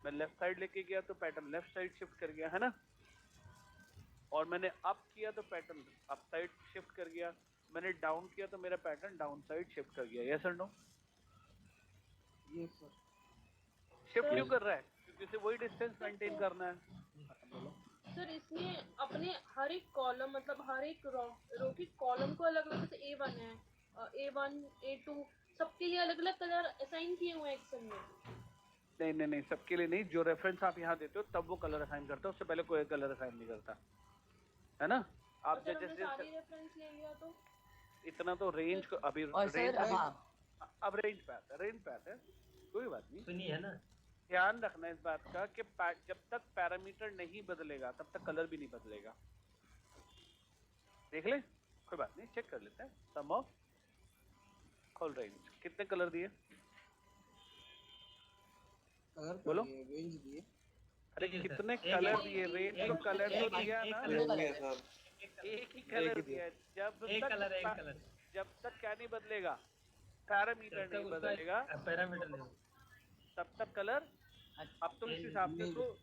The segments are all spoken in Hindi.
मैं लेफ्ट साइड लेके गया तो पैटर्न लेफ्ट साइड शिफ्ट कर गया, है ना। और मैंने अप किया तो पैटर्न अप साइड शिफ्ट कर गया, मैंने डाउन किया तो मेरा पैटर्न डाउन साइड शिफ्ट कर गया। Yes or no? Yes sir. Shift क्यों Yes. कर रहा है? क्योंकि उसे वही डिस्टेंस मेंटेन करना है। हाँ, बोलो। सर इसमें अपने हर एक कॉलम मतलब हर एक रो की कॉलम को अलग अलग, जैसे A1 है, A1 A2 सबके लिए अलग अलग कलर असाइन किए हुए हैं एक्सेल में। नहीं नहीं नहीं, सबके लिए नहीं। जो रेफरेंस आप यहाँ देते हो तब वो कलर असाइन करता है, उससे पहले कोई कलर असाइन नहीं करता, है ना। आप अगर हमने जैसे सारी रेफरेंस ले लिया तो इतना तो रेंज को अभी और सर रेंज हाँ अब रेंज पे आता है, रेंज पे आता है, कोई बात नहीं। सुनिए है ना, ध्यान रखना इस बात का कि जब तक पैरामीटर नहीं बदलेगा तब तक कलर भी नहीं बदलेगा। देख ले, कोई बात नहीं, चेक कर लेते हैं। सम ऑफ ऑल रेंज कितने कलर दिए? कलर बोलो। रेंज दिए। अरे ठीक है सर। कितने एक- कलर एक- दिए? रेंज एक- तो कलर तो एक- दिया एक ना। कलर दो दिया कलर सर। एक ही कलर दिया। एक कलर जब तक क्या नहीं बदलेगा, पैरामीटर नहीं बदलेगा, पैरामीटर नहीं तब तक कलर। अब तो इस हिसाब से तो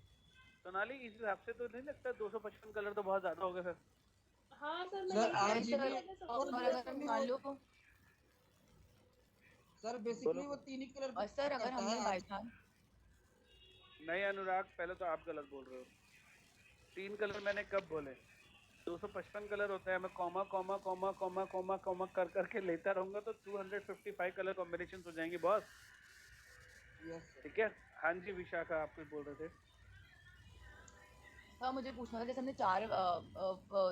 सोनाली, इस हिसाब से तो नहीं लगता 255 कलर तो बहुत ज्यादा हो गए सर। हाँ सर सर मैंने RGB और अगर मान लो सर बेसिकली वो तीन ही कलर। और सर अगर हमने बाई चांस नहीं अनुराग, पहले तो आप गलत बोल रहे हो। 3 कलर मैंने कब बोले? 255 कलर होता है। मैं comma comma comma comma comma comma कर करके लेता रहूंगा तो 255 कलर कॉम्बिनेशन हो जाएंगे बॉस। Yes sir. ठीक है। हाँ जी विशाखा, आप कुछ बोल रहे थे। हाँ मुझे पूछना था, जैसे हमने 4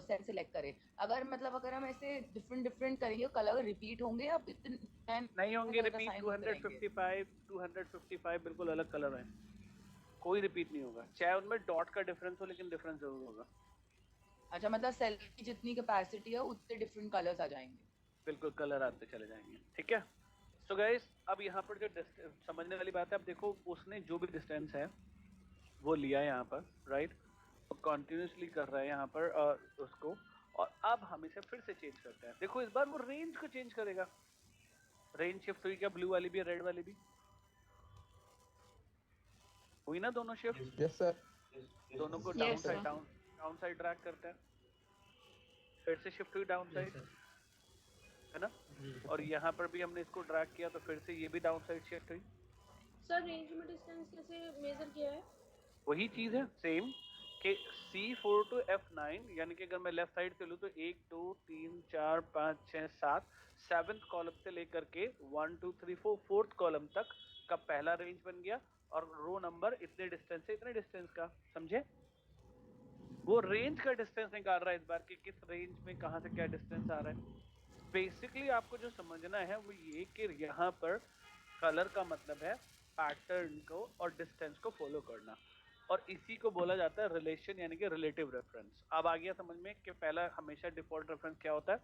सेल सिलेक्ट करे, अगर मतलब अगर हम ऐसे डिफरेंट डिफरेंट करेंगे कलर रिपीट होंगे या इतने नहीं होंगे रिपीट। assign होते रहेंगे? 255 बिल्कुल अलग कलर है, कोई रिपीट नहीं होगा। चाहे उनमें डॉट का डिफरेंस हो, लेकिन डिफरेंस जरूर होगा। अच्छा मतलब सेल की जितनी कैपेसिटी है उतने डिफरेंट कलर्स आ जाएंगे। बिल्कुल कलर आते चले जाएंगे। ठीक है। सो गाइस, अब यहाँ पर जो समझने वाली बात है, अब देखो उसने जो भी डिस्टेंस है वो लिया यहाँ पर, राइट, वो कॉन्टिन्यूसली कर रहा है यहाँ पर उसको। और अब हम इसे फिर से चेंज करते हैं। देखो इस बार वो रेंज को चेंज करेगा। रेंज शिफ्ट हुई क्या? ब्लू वाली भी रेड वाली भी हुई ना, दोनों शिफ्ट। Yes sir. दोनों को Yes, sir. Down side drag करते हैं, फिर से शिफ्ट हुई डाउन साइड, है ना। और यहाँ पर भी हमने इसको ड्रैग किया तो फिर से ये भी डाउन साइड शिफ्ट हुई। सर रेंज में डिस्टेंस कैसे मेजर किया है? वही चीज है सेम कि C4 to F9, यानी कि अगर मैं लेफ्ट साइड से लूँ तो 1 2 3 4 5 6 7 7th कॉलम से लेकर के 1 2 3 4 4th कॉलम तक का पहला रेंज बन गया। और रो नंबर इतने डिस्टेंस से इतने डिस्टेंस का, समझे। वो रेंज का डिस्टेंस निकाल रहा है इस बार कि किस रेंज में कहाँ से क्या डिस्टेंस आ रहा है। बेसिकली आपको जो समझना है वो ये कि यहाँ पर कलर का मतलब है पैटर्न को और डिस्टेंस को फॉलो करना, और इसी को बोला जाता है रिलेशन, यानी कि रिलेटिव रेफरेंस। अब आ गया समझ में कि पहला हमेशा डिफॉल्ट रेफरेंस क्या होता है?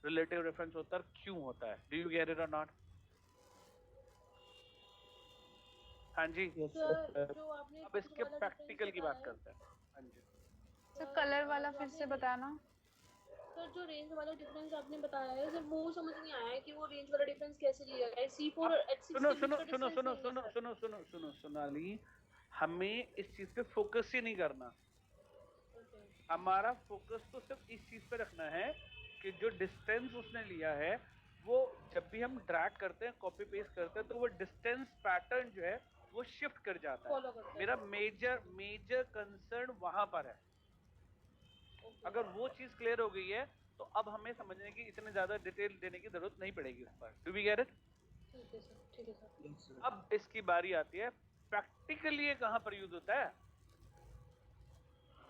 रिलेटिव रेफरेंस होता है। क्यों होता है? डू यू गेट इट और नॉट? हाँ जी। सर जो आपने अब इसके प्रैक्टिकल की बात करते हैं। हाँ जी सर कलर वाला फिर से बताना। सर जो रेंज वाला डिफरेंस आपने बताया है सर, वो समझ नहीं आया है कि वो रेंज वाला डिफरेंस कैसे लिया है। C4 और H6 सुनो के सुनो बीच का सुनो डिफरेंस सुनो नहीं है सुनो सर। सुनो सुनो सुनो सोनाली, हमें इस चीज पे फोकस ही नहीं करना। हमारा फोकस तो सिर्फ इस चीज पे रखना है कि जो डिस्टेंस उसने लिया है वो जब भी हम ड्रैग करते हैं, कॉपी पेस्ट करते हैं, तो वो डिस्टेंस पैटर्न जो है वो शिफ्ट कर जाता फॉलो करते है। हैं। मेरा मेजर कंसर्न वहां पर है। अगर वो चीज क्लियर हो गई है तो अब हमें समझने की इतने ज्यादा डिटेल देने की जरूरत नहीं पड़ेगी उस पर। Do we get it? ठीक है सर, ठीक है सर। अब इसकी बारी आती है प्रैक्टिकली ये कहां पर यूज होता है।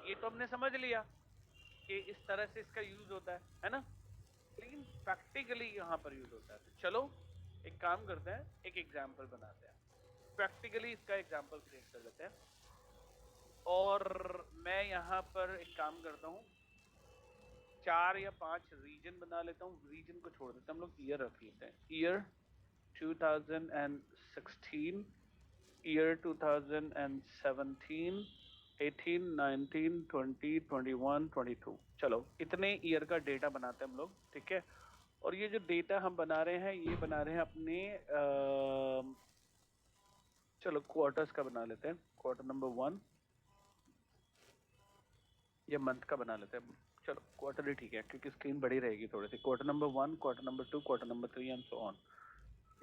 ये तो हमने समझ लिया कि इस तरह से इसका यूज होता है ना, लेकिन प्रैक्टिकली यहाँ पर यूज होता है। तो चलो एक काम करते हैं, एक एग्जाम्पल बनाते हैं, प्रैक्टिकली इसका एग्जाम्पल क्रिएट कर लेते हैं। और मैं यहाँ पर एक काम करता हूँ, 4 या 5 रीजन बना लेता हूँ। रीजन को छोड़ देते हैं, हम लोग ईयर रख लेते हैं। Year 2016, year 2017, 18, 19, 20, 21, 22। चलो इतने ईयर का डेटा बनाते हैं हम लोग, ठीक है। और ये जो डेटा हम बना रहे हैं, ये बना रहे हैं अपने चलो क्वार्टर्स का बना लेते हैं, क्वार्टर नंबर 1 या मंथ का बना लेते हैं। चलो क्वार्टर ही ठीक है क्योंकि स्क्रीन बड़ी रहेगी थोड़ी सी। Quarter number 1, quarter number 2, quarter number 3 and so on.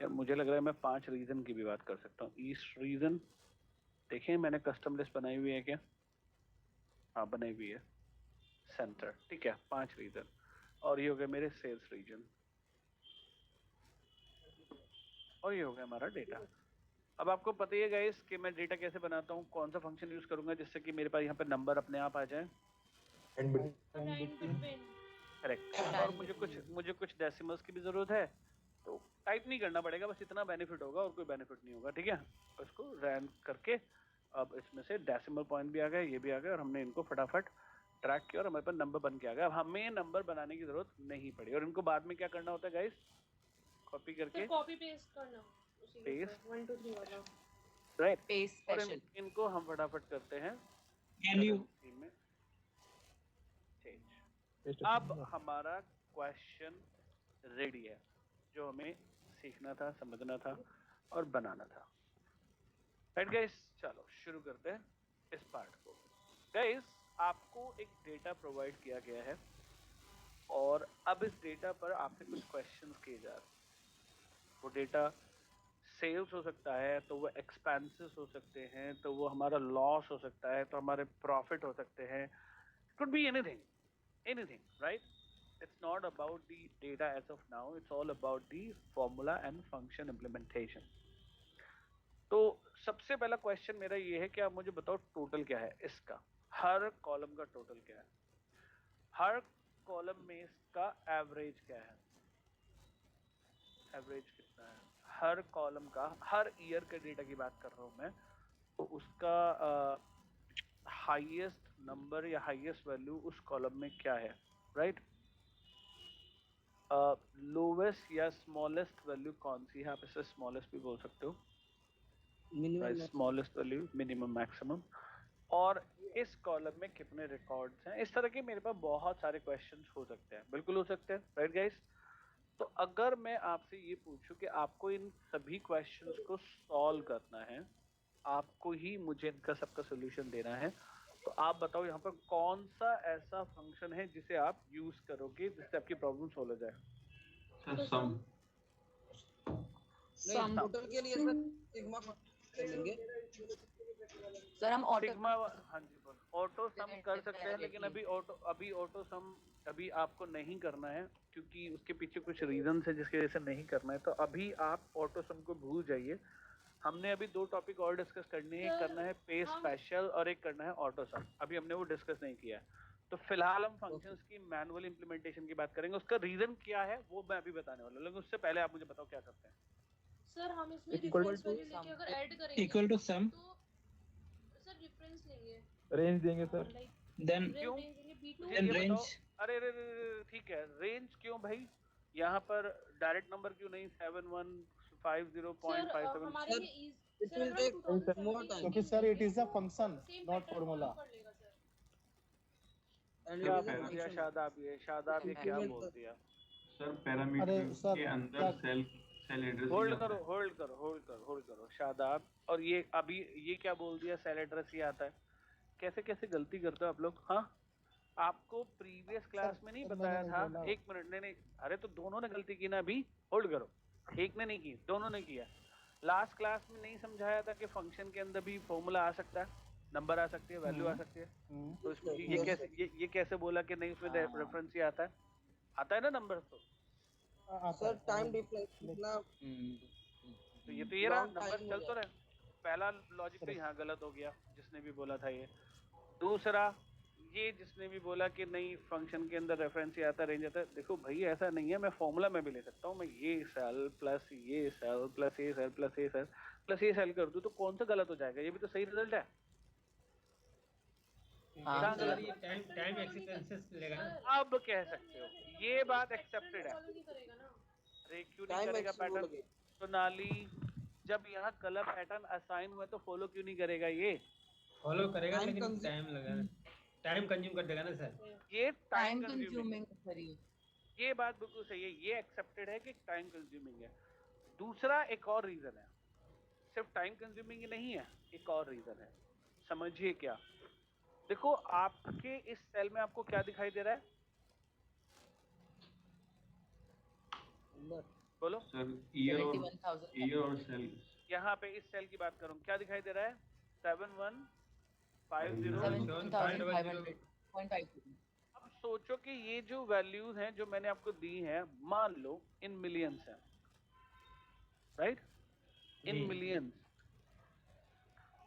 यार मुझे लग रहा है मैं 5 रीजन की भी बात कर सकता हूँ। ईस्ट रीजन देखिए मैंने कस्टम लिस्ट बनाई हुई है क्या? हाँ बनाई हुई है। सेंटर ठीक है, 5 रीजन और ये हो गया मेरे सेल्स रीजन और ये हो गया हमारा डेटा। अब आपको पता ही है गाइस कि मैं डेटा कैसे बनाता हूँ, कौन सा फंक्शन यूज करूंगा जिससे कि मेरे पास यहाँ पे नंबर अपने आप आ जाए। And between correct. और मुझे कुछ डेसिमल्स की भी जरूरत है तो टाइप नहीं करना पड़ेगा, बस इतना बेनिफिट होगा और कोई बेनिफिट नहीं होगा। ठीक है, इसको रैंक करके अब इसमें से डेसिमल पॉइंट भी आ गए, ये भी आ गए और हमने इनको फटाफट ट्रैक किया और हमारे पास नंबर बन के आ गया। अब हमें नंबर बनाने की जरूरत नहीं पड़ी और इनको बाद में क्या करना होता है गाइस? कॉपी करके कॉपी पेस्ट करना उसी के Paste. ऊपर 1 2 3 वाला। राइट, पेस्ट और स्पेशल। इनको हम फटाफट करते हैं वैल्यू currency में चेंज। अब हमारा क्वेश्चन रेडी है जो हमें सीखना था, समझना था और बनाना था। राइट गाइस, चलो शुरू करते हैं इस पार्ट को। गाइस आपको एक डेटा प्रोवाइड किया गया है और अब इस डेटा पर आपसे कुछ क्वेश्चंस किए जा रहे हैं। वो डेटा सेल्स हो सकता है, तो वो एक्सपेंसेस हो सकते हैं, तो वो हमारा लॉस हो सकता है, तो हमारे प्रॉफिट हो सकते हैं। Could be anything right. It's not about the data as of now, it's all about the formula and function implementation. तो सबसे पहला क्वेश्चन मेरा ये है कि आप मुझे बताओ टोटल क्या है इसका, हर कॉलम का टोटल क्या है, हर कॉलम में इसका एवरेज क्या है, एवरेज कितना है हर कॉलम का। हर ईयर के डेटा की बात कर रहा हूँ मैं, तो उसका हाईएस्ट नंबर या हाईएस्ट वैल्यू उस कॉलम में क्या है, राइट। लोवेस्ट या स्मॉलेस्ट वैल्यू कौन सी है, आप इसे स्मॉलेस्ट भी बोल सकते हो, minimum smallest value, minimum, maximum, और इस कॉलम में कितने रिकॉर्ड्स हैं। इस तरह के मेरे पास बहुत सारे क्वेश्चंस हो सकते हैं, बिल्कुल हो सकते हैं, राइट गाइस। तो अगर मैं आपसे ये पूछूं कि आपको इन सभी क्वेश्चंस को सॉल्व करना है, आपको ही मुझे इनका सबका सोल्यूशन देना है, तो आप बताओ यहाँ पर कौन सा ऐसा फंक्शन है जिसे आप यूज करोगे जिससे आपकी प्रॉब्लम सॉल्व हो जाए। सम टोटल के लिए सर सिग्मा कर लेंगे सर हम ऑटो सिग्मा, हाँ जी बोल, ऑटो सम कर सकते हैं, लेकिन अभी ऑटो सम अभी आपको नहीं करना है क्योंकि उसके पीछे कुछ रीजन है जिसकी वजह से नहीं करना है। तो अभी आप ऑटो सम को भूल जाइए। हमने अभी 2 टॉपिक और डिस्कस करने हैं, एक करना है पे स्पेशल और एक करना है ऑटो सम। अभी हमने वो डिस्कस नहीं किया है, तो फिलहाल हम फंक्शंस की मैनुअल इंप्लीमेंटेशन की बात करेंगे। उसका रीजन क्या है वो मैं अभी बताने वाला हूँ, लेकिन उससे पहले आप मुझे बताओ क्या करते हैं। सर हम इसमें Equal रेफरेंस to वैल्यू लेके अगर ऐड करेंगे इक्वल टू सम तो सर रेफरेंस लेंगे, रेंज देंगे सर। देन क्यों? रेंज लेंगे B2 Then ये range- बताओ। अरे ठीक है, रेंज क्यों भाई, यहाँ पर डायरेक्ट नंबर क्यों नहीं? 7150.57। हमारे Sir, लिए it will take more time. क्योंकि sir it is a function not formula. and क्या it is a बोल दिया function. शादाब ये क्या Increment बोल दिया? सर पैरामीटर अरे सर, के अंदर क्या- सेल एड्रेस होल्ड करो शादाब। और ये अभी ये क्या बोल दिया? सेल एड्रेस ही आता है। कैसे कैसे गलती करते हो आप लोग? हाँ, आपको प्रीवियस क्लास में नहीं सर, बताया मैंने था? बोला। एक मिनट, नहीं, अरे तो दोनों ने गलती की ना अभी। होल्ड करो, एक ने नहीं की, दोनों ने किया। लास्ट क्लास में नहीं समझाया था कि फंक्शन के अंदर भी फॉर्मूला आ सकता है, नंबर आ सकती है, वैल्यू आ सकती है। तो इसमें ये कैसे बोला कि नहीं, उसमें रेफरेंस ही आता है ना नंबर। तो Sir, time difference इतना तो ये रहा long नंबर time चल हो तो रहा है। पहला लॉजिक तो यहाँ गलत हो गया जिसने भी बोला था ये। दूसरा, ये जिसने भी बोला कि नहीं फंक्शन के अंदर रेफरेंस ही आता, रेंज आता है, देखो भाई ऐसा नहीं है, मैं फॉर्मूला में भी ले सकता हूँ। मैं ये सेल प्लस ये सेल प्लस ये सेल प्लस ये सेल प्लस ये सेल कर दूँ तो कौन सा गलत हो जाएगा? ये भी तो सही रिजल्ट है। हाँ, कहाँ सर। गलत? ये टाइम एक्सपेंसेस लेगा ना। अब कह सकते हो ये बात एक्सेप्टेड है। फॉलो नहीं करेगा ना। अरे क्यों नहीं time करेगा maximum पैटर्न? लगे. तो नाली, जब यहाँ कलर पैटर्न असाइन हुआ तो फॉलो क्यों नहीं करेगा? ये फॉलो करेगा Time लेकिन consume- टाइम लगेगा, टाइम कंज्यूम कर देगा ना सर। ये टाइम टाइम कंज्यूमिंग, कंज्यूमिंग करिए। ये बात बिल्कुल सही है, ये एक्सेप्टेड है कि टाइम कंज्यूमिंग है। दूसरा एक और रीजन है, सिर्फ टाइम कंज्यूमिंग ही नहीं है, एक और रीजन है, समझिए क्या। देखो आपके इस सेल में आपको क्या दिखाई दे रहा है, बोलो सर ईयर और 71,000 सेल। यहाँ पे इस सेल की बात करूं, क्या दिखाई दे रहा है, 7150। 71,500.50। अब सोचो कि ये जो वैल्यूज हैं जो मैंने आपको दी हैं, मान लो इन मिलियंस है, राइट, इन जी। मिलियंस।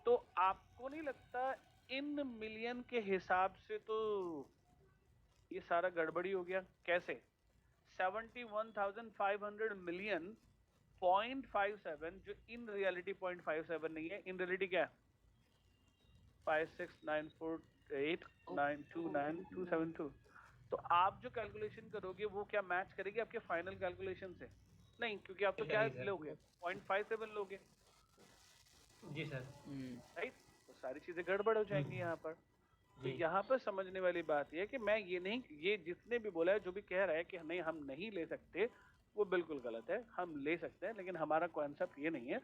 तो आपको नहीं लगता इन मिलियन के हिसाब से तो ये सारा गड़बड़ी हो गया? कैसे? 71,500 मिलियन 0.57, जो इन रियलिटी 0.57 नहीं है, इन रियलिटी क्या है, 569489299272। तो आप जो कैलकुलेशन करोगे वो क्या मैच करेगी आपके फाइनल कैलकुलेशन से? नहीं, क्योंकि आप तो क्या नहीं, सर। लोगे, 0.57 लोगे, जी सर। राइट। तो सारी चीजें गड़बड़ हो जाएंगी यहाँ पर। तो जी। यहाँ पर समझने वाली बात यह है कि मैं ये नहीं, ये जिसने भी बोला है, जो भी कह रहा है कि नहीं हम नहीं ले सकते, वो बिल्कुल गलत है। हम ले सकते हैं, लेकिन हमारा कॉन्सेप्ट ये नहीं है।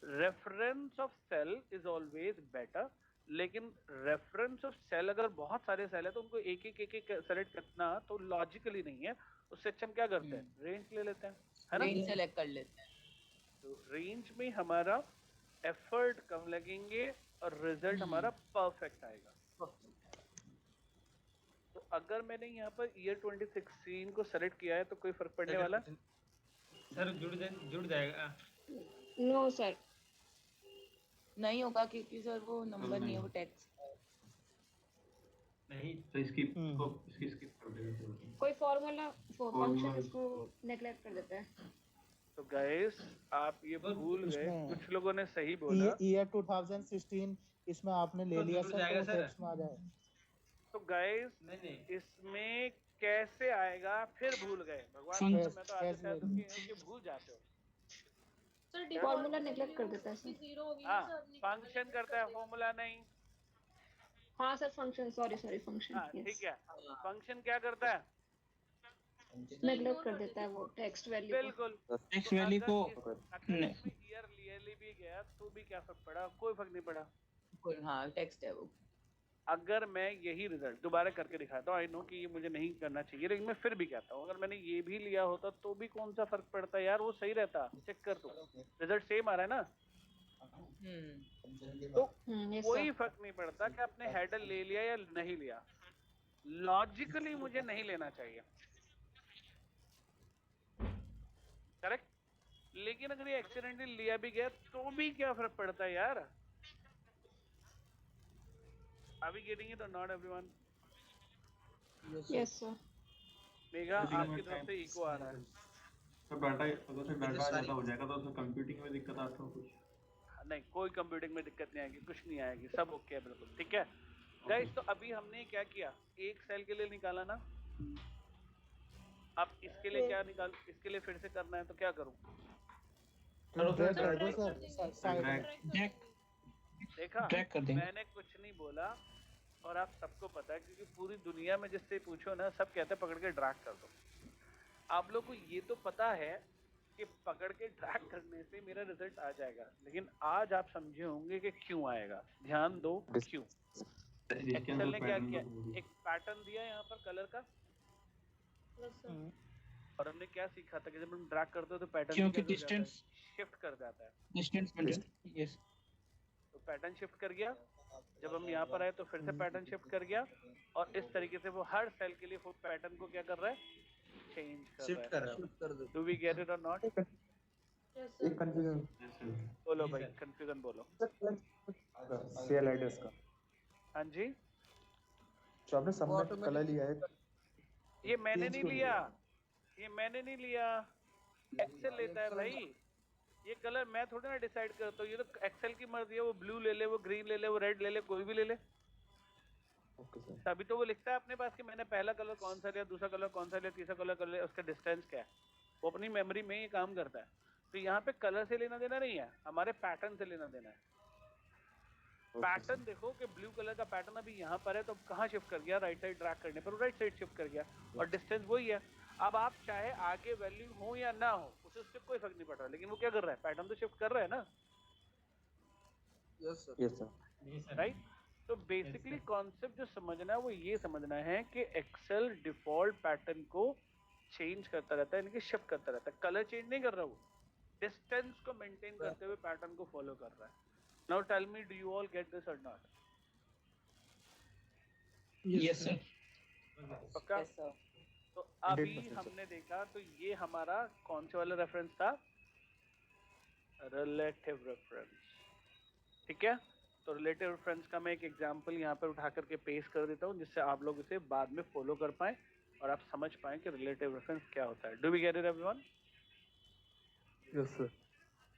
Reference of cell is always better, लेकिन रेफरेंस ऑफ सेल अगर बहुत सारे सेल है तो उनको एक एक सेलेक्ट करना तो लॉजिकली नहीं है। उससे अच्छा हम क्या करते हैं, रेंज ले लेते हैं, है ना। रेंज सेलेक्ट कर लेते हैं। तो रेंज में हमारा एफर्ट कम लगेंगे और रिजल्ट हमारा परफेक्ट आएगा। तो अगर मैंने यहाँ पर ईयर 2016 को सेलेक्ट किया है तो कोई फर्क पड़ने वाला? सर जुड़ जाएगा। नो सर, नहीं होगा क्योंकि सर वो नंबर नहीं है, वो टेक्स्ट नहीं। तो इसकी स्किप कर देगा। कोई फॉर्मूला फंक्शन Formula- इसको नेग्लेक्ट कर देता है। तो गाइस आप ये भूल गए, इसमें- कुछ लोगों ने सही बोला। ईयर 2016 इसमें आपने ले तो लिया जुड़ सर, जाएगा तो सर। टेक्स्ट में आ जाए। तो गाइस नहीं। इसमें कैसे आएगा, फिर भूल गए भगवान। Function- मैं तो आते कैसे- थे कि भूल जाते हो। सर फॉर्मूला नेग्लेक्ट कर देता है सर। जीरो हो गई हाँ, ना सर। फंक्शन करता है, फॉर्मूला नहीं। हाँ सर, फंक्शन, सॉरी फंक्शन। हाँ ठीक है, फंक्शन क्या करता है, नेग्लेक्ट कर देता है वो टेक्स्ट वैल्यू को। बिल्कुल। टेक्स्ट वैल्यू को ईयर ले भी गया तो भी क्या फर्क पड़ा, कोई फर्क नहीं पड़ा। हाँ टेक्स्ट है वो। अगर मैं यही रिजल्ट दोबारा करके दिखाता हूँ, आई नो कि ये मुझे नहीं करना चाहिए, लेकिन मैं फिर भी कहता हूँ अगर मैंने ये भी लिया होता तो भी कौन सा फर्क पड़ता यार, वो सही रहता। चेक कर तू, रिजल्ट सेम आ रहा है ना। तो कोई फर्क नहीं पड़ता कि आपने हेडर ले लिया या नहीं लिया, लॉजिकली मुझे नहीं लेना चाहिए, करेक्ट। लेकिन अगर ये एक्सीडेंटली लिया भी गया तो भी क्या फर्क पड़ता है यार। Are we getting it or not everyone? Yes sir. Mega आपकी तरफ से इको आ रहा है। तो डाटा अगर से डाटा ज्यादा हो जाएगा तो उसमें कंप्यूटिंग में दिक्कत आता है कुछ? नहीं, कोई कंप्यूटिंग में दिक्कत नहीं आएगी, कुछ नहीं आएगी, सब ओके है बिल्कुल, ठीक है गाइस। तो अभी हमने क्या किया, एक सेल के लिए निकाला ना, अब इसके लिए क्या निकाल, इसके लिए फिर से करना है तो क्या करूं? ड्रैग कर दो सर साइड में। देखा, ट्रैक कर देंगे। मैंने कुछ नहीं बोला और आप सबको पता है, क्योंकि पूरी दुनिया में जिससे पूछो ना सब कहते हैं पकड़ के ड्रैग कर दो। आप लोग को ये तो पता है कि पकड़ के ड्रैग करने से मेरा रिजल्ट आ जाएगा, लेकिन आज आप समझे होंगे कि क्यों आएगा। ध्यान दो क्यों। एक्सेल ने क्या किया, एक पैटर्न दिया यहाँ पर कलर का, और हमने क्या सीखा था कि जब हम ड्रैग करते हो तो पैटर्न क्योंकि डिस्टेंस शिफ्ट कर जाता है। Distance maintain. यस। तो पैटर्न शिफ्ट कर गया, जब हम यहाँ पर आए तो फिर से पैटर्न शिफ्ट कर गया, और इस तरीके से वो हर सेल के लिए वो पैटर्न को क्या कर रहा है, चेंज कर रहा है। डू वी गेट इट और नॉट? एक कंफ्यूजन बोलो भाई, कंफ्यूजन बोलो। सेल एड्रेस का हाँ जी, जो आपने सबमिट कलर लिया है, ये मैंने नहीं लिया, ये मैंने नहीं लिया, एक्सेल लेता है भाई। ये कलर मैं थोड़ी ना डिसाइड करता हूँ, ये तो एक्सेल की मर्जी है। वो ब्लू ले ले, वो ग्रीन ले ले, वो रेड ले ले, कोई भी ले ले। Okay sir. तभी तो वो लिखता है अपने पास कि मैंने पहला कलर कौन सा लिया, दूसरा कलर कौन सा लिया, तीसरा कलर लिया, उसका डिस्टेंस क्या है। वो अपनी मेमोरी में ही काम करता है। तो यहाँ पे कलर से लेना देना नहीं है, हमारे पैटर्न से लेना देना है। पैटर्न देखो कि ब्लू कलर का पैटर्न अभी यहाँ पर है, तो कहाँ शिफ्ट कर गया, राइट साइड ड्रैग करने पर राइट साइड शिफ्ट कर गया, और डिस्टेंस वही है। अब आप चाहे आगे वैल्यू हो या ना हो, उससे कोई फर्क नहीं पड़ रहा, लेकिन वो क्या कर रहा है, पैटर्न तो शिफ्ट कर रहा है ना। Yes sir. Yes sir. जी सर। राइट। तो बेसिकली कॉन्सेप्ट जो समझना है वो ये समझना है कि एक्सेल डिफॉल्ट पैटर्न को चेंज करता रहता है, यानी कि शिफ्ट करता रहता है, कलर चेंज नहीं कर रहा, वो डिस्टेंस को मेंटेन करते हुए पैटर्न को फॉलो कर रहा है। Now tell me, do you all get this और नॉट? Yes sir. पक्का? Yes, sir. तो अभी 100% sir. हमने देखा तो ये हमारा कौन से वाला रेफरेंस था? Relative reference. ठीक है, तो रिलेटिव रेफरेंस का मैं एक एग्जांपल यहाँ पर उठा करके पेश कर देता हूँ, जिससे आप लोग इसे बाद में फॉलो कर पाएं और आप समझ पाएं कि रिलेटिव रेफरेंस क्या होता है। Do we get it everyone? Yes sir.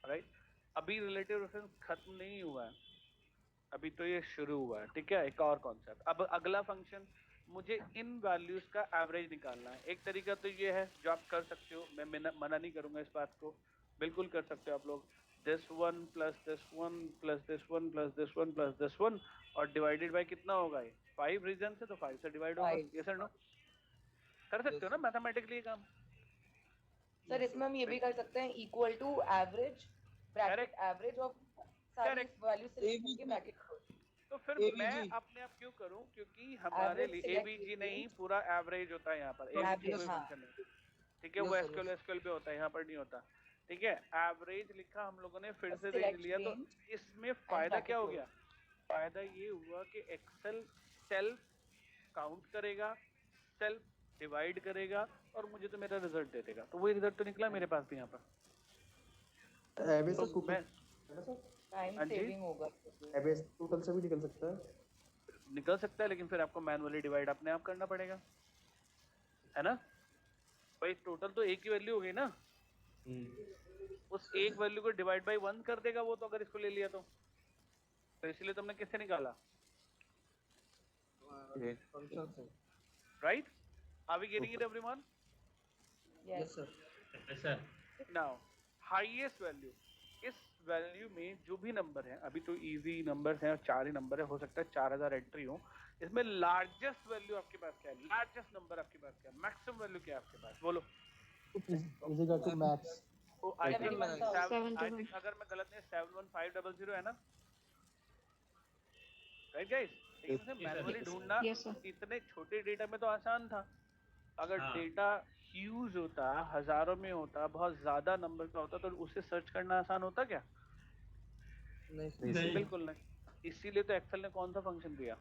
Right. अभी रिलेटिव रेफरेंस खत्म नहीं हुआ है, अभी तो ये शुरू हुआ है। ठीक है, एक और कॉन्सेप्ट। अब अगला फंक्शन, मुझे इन वैल्यूज का एवरेज निकालना है। एक तरीका तो ये है जो आप कर सकते हो, मैं मना नहीं करूंगा इस बात को, बिल्कुल कर सकते हो आप लोग। This one plus this one plus this one plus this one plus this one, और डिवाइडेड बाय कितना होगा ये? 5 रीजन से, तो 5 से डिवाइड होगा। 5. ये सर नो कर सकते हो ना मैथमेटिकली ये काम? सर इसमें हम ये भी कर सकते हैं equal to average bracket average of सारी Correct. वैल्यू सेलेक्ट करके ब्रैकेट खोल। तो फिर ABG. मैं अपने आप क्यों करूं? क्योंकि हमारे Average लिए select एबीजी कीजिए। नहीं, पूरा एवरेज होता है यहाँ पर। एबीजी Average, कोई हाँ। फंक्शन नहीं, ठीक है, Yes, वो sir, एसक्यूएल एसक्यूएल पे होता है, यहाँ पर नहीं होता। ठीक है, एवरेज लिखा हम लोगों ने, फिर से रेंज Select लिया। तो range इसमें फायदा bracket क्या हो close. गया? फायदा ये हुआ कि एक्सेल सेल्फ काउंट करेगा, सेल्फ डिवाइड करेगा, और मुझे तो मेरा रिजल्ट दे देगा। तो वही रिजल्ट तो निकला मेरे पास भी यहाँ पर। एवरेज तो टोटल मैं टाइम हाँ जी। सेविंग होगा। एवरेज टोटल से भी निकल सकता है। निकल सकता है, लेकिन फिर आपको मैनुअली डिवाइड अपने आप करना पड़ेगा, है ना भाई? टोटल तो एक ही वैल्यू हो गई ना, उस एक वैल्यू को डिवाइड बाय 1 कर देगा वो, तो अगर इसको ले लिया तो इसलिए तुमने किससे निकाला? फंक्शन से। Right? Are we getting it everyone? Yes Yes. Sir. Sir now highest value, इस वैल्यू में जो भी नंबर है, अभी तो इजी नंबर्स हैं और 4 ही नंबर है, हो सकता है 4000 एंट्री हो। इसमें लार्जेस्ट वैल्यू आपके पास क्या है? लार्जेस्ट नंबर आपके पास क्या है? मैक्सिमम वैल्यू क्या है आपके पास? बोलो। Is equal to max. Oh I think 71,000. अगर मैं गलत नहीं, 71500 है ना? Right guys? लेकिन उसे Yes, sir. मैनुअली ढूंढना इतने छोटे डेटा में तो आसान था। अगर हाँ। डेटा ह्यूज होता, हजारों में होता, बहुत ज्यादा नंबर का होता, तो उसे सर्च करना आसान होता क्या? नहीं नहीं। बिल्कुल नहीं। इसीलिए तो एक्सेल ने कौन सा फंक्शन दिया?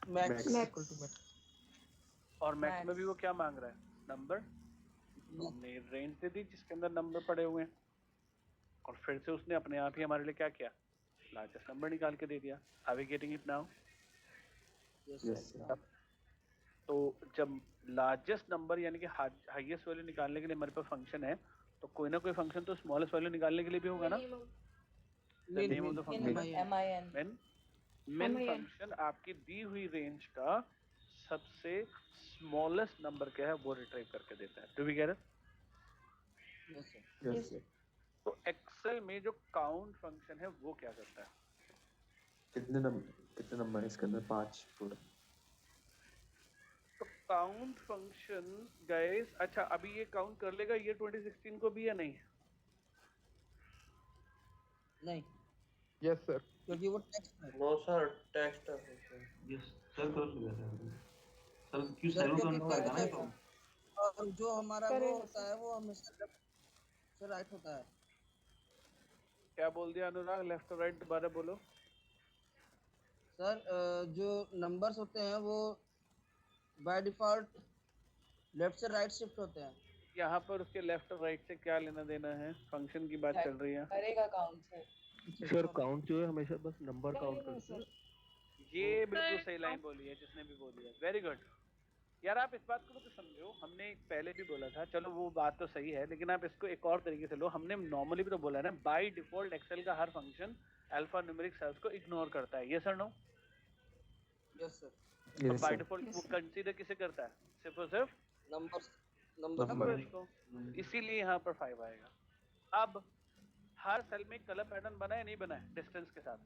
मैक्स। Equal to max. और मैक्स में Max. भी वो क्या मांग रहा है? नंबर। हमने रेंज दे दी जिसके अंदर नंबर पड़े हुए हैं, और फिर से उसने अपने आप ही हमारे लिए क्या किया? लार्जेस्ट नंबर निकाल के दे दिया। Are we getting it now? Yes sir. तो जब लार्जेस्ट नंबर यानी कि हाईएस्ट वैल्यू निकालने के लिए हमारे पास फंक्शन है, तो कोई ना कोई फंक्शन तो स्मॉलेस्ट वैल्यू निकालने के लिए भी होगा ना? The name of the function Min, MIN. min function आपकी दी हुई रेंज का सबसे स्मॉलेस्ट नंबर क्या है वो रिट्रीव करके देता है। Do we get it? Yes sir. Yes sir. तो एक्सेल में जो काउंट फंक्शन है वो क्या करता है? कितने नंबर है इसके अंदर? 5 टोटल। तो काउंट फंक्शन गाइस, अच्छा अभी ये काउंट कर लेगा ये 2016 को भी या नहीं? नहीं, यस सर। क्योंकि वो टेक्स्ट है। नो सर, टेक्स्ट है। यस सर, कर लिया सर क्यों सर, सैलूट क्योंकि करना पड़ेगा ना करेगा। तो। और जो हमारा वो होता है वो हमेशा लेफ्ट से राइट होता है। क्या बोल दिया अनुराग? लेफ्ट और राइट दोबारा बोलो। सर जो नंबर्स होते हैं वो बाय डिफॉल्ट लेफ्ट से राइट शिफ्ट होते हैं। यहाँ पर उसके लेफ्ट और राइट से क्या लेना देना है? फंक्शन की बात चल रही है। करेगा काउंट से। सर काउंट जो है हमेशा बस नंबर काउंट करता है। ये बिल्कुल सही लाइन बोली है जिसने भी बोली है, वेरी गुड। यार आप इस बात को तो समझो, हमने पहले भी बोला था, चलो वो बात तो सही है, लेकिन आप इसको एक और तरीके से लो। हमने नॉर्मली भी तो बोला है ना, बाय डिफॉल्ट एक्सेल का हर फंक्शन अल्फा न्यूमेरिक सेल्स को इग्नोर करता है। Yes or no? Yes sir. तो बाय डिफॉल्ट वो कंसीडर किसे करता है? सिर्फ और सिर्फ नंबर नंबर्स को। इसीलिए यहाँ पर 5 आएगा। अब हर सेल में कलर पैटर्न बना है नहीं बना है डिस्टेंस के साथ?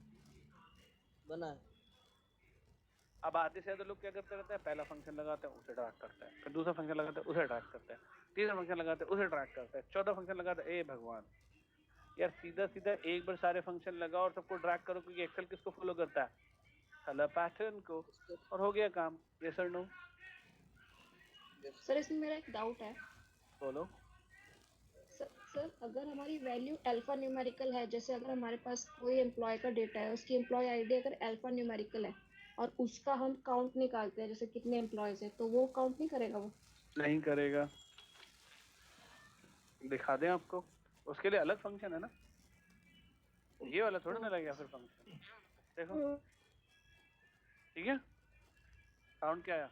बना है। अब आधे से ज्यादा लोग क्या करते रहते हैं? पहला फंक्शन लगाते हैं उसे ट्रैक करता है, फिर दूसरा फंक्शन लगाते हैं उसे ट्रैक करता है, तीसरा फंक्शन लगाते हैं उसे ट्रैक करता है, चौथा फंक्शन लगाते हैं। ए भगवान, यार सीधा सीधा एक बार सारे फंक्शन लगाओ और सबको ड्रैग करो, क्योंकि एक्सेल किसको फॉलो करता है? कलर पैटर्न को, और हो गया काम। Yes or no? सर इसमें मेरा एक डाउट है। बोलो। सर अगर हमारी वैल्यू अल्फा न्यूमेरिकल है, जैसे अगर हमारे पास कोई एम्प्लॉय का डेटा है, उसकी एम्प्लॉय आईडी अगर अल्फा न्यूमेरिकल है और उसका हम काउंट निकालते हैं, जैसे कितने एम्प्लॉयज हैं, तो वो काउंट नहीं करेगा? वो नहीं करेगा। दिखा दें आपको? उसके लिए अलग फंक्शन है ना, ये वाला थोड़ा ना लगेगा फिर फंक्शन। देखो, ठीक है, काउंट क्या आया?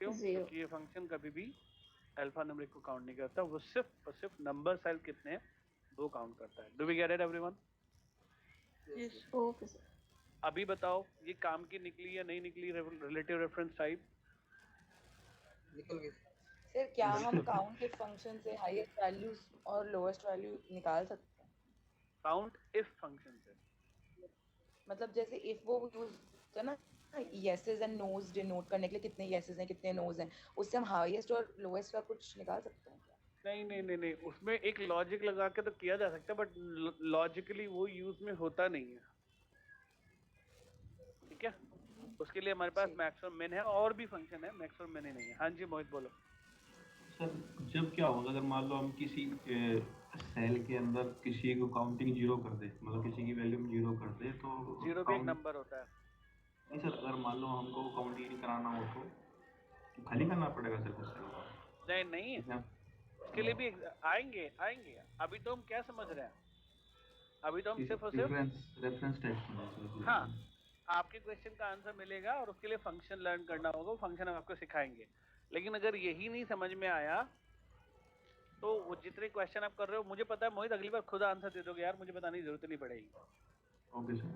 क्यों? क्योंकि ये फंक्शन कभी भी अल्फा न्यूमेरिक को काउंट नहीं करता, वो सिर्फ और सिर्फ नंबर साइज कितने हैं वो काउंट करता है। Do we get it everyone? Okay sir. अभी बताओ ये काम की निकली या नहीं निकली रिलेटिव रेफरेंस टाइप? निकल गई। सर क्या हम काउंट इफ फंक्शन से हाईएस्ट वैल्यूज और लोएस्ट वैल्यू निकाल सकते हैं? काउंट इफ फंक्शन से मतलब जैसे इफ वो यूज होता है ना yeses and no's डिनोट करने के लिए, कितने yeses हैं कितने no's हैं, उससे हम हाईएस्ट और लोएस्ट का कुछ निकाल सकते हैं क्या? नहीं, उसमें एक लॉजिक लगा के तो किया जा सकता है, बट लॉजिकली वो यूज में होता नहीं है। ठीक है, उसके लिए हमारे पास मैक्स और मिन है, और भी फंक्शन है, मैक्स और मिन ही नहीं है। हाँ जी मोहित बोलो। सर जब क्या होगा अगर मान लो हम किसी सेल के अंदर किसी को काउंटिंग जीरो कर दे, मतलब किसी की वैल्यू हम जीरो कर दे, तो जीरो भी एक नंबर होता है। नहीं सर, अगर मान लो हमको काउंटिंग नहीं कराना हो तो खाली करना पड़ेगा सिर्फ उस सेल को? नहीं, इसके लिए भी आएंगे। अभी तो हम क्या समझ रहे हैं, अभी तो हम सिर्फ और सिर्फ रेफरेंस टाइप। हाँ, आपके क्वेश्चन का आंसर मिलेगा और उसके लिए फंक्शन लर्न करना होगा, फंक्शन हम आपको सिखाएंगे। लेकिन अगर यही नहीं समझ में आया तो वो जितने क्वेश्चन आप कर रहे हो, मुझे पता है मोहित अगली बार खुद आंसर दे दोगे यार, मुझे बताने की जरूरत नहीं पड़ेगी। Okay sir.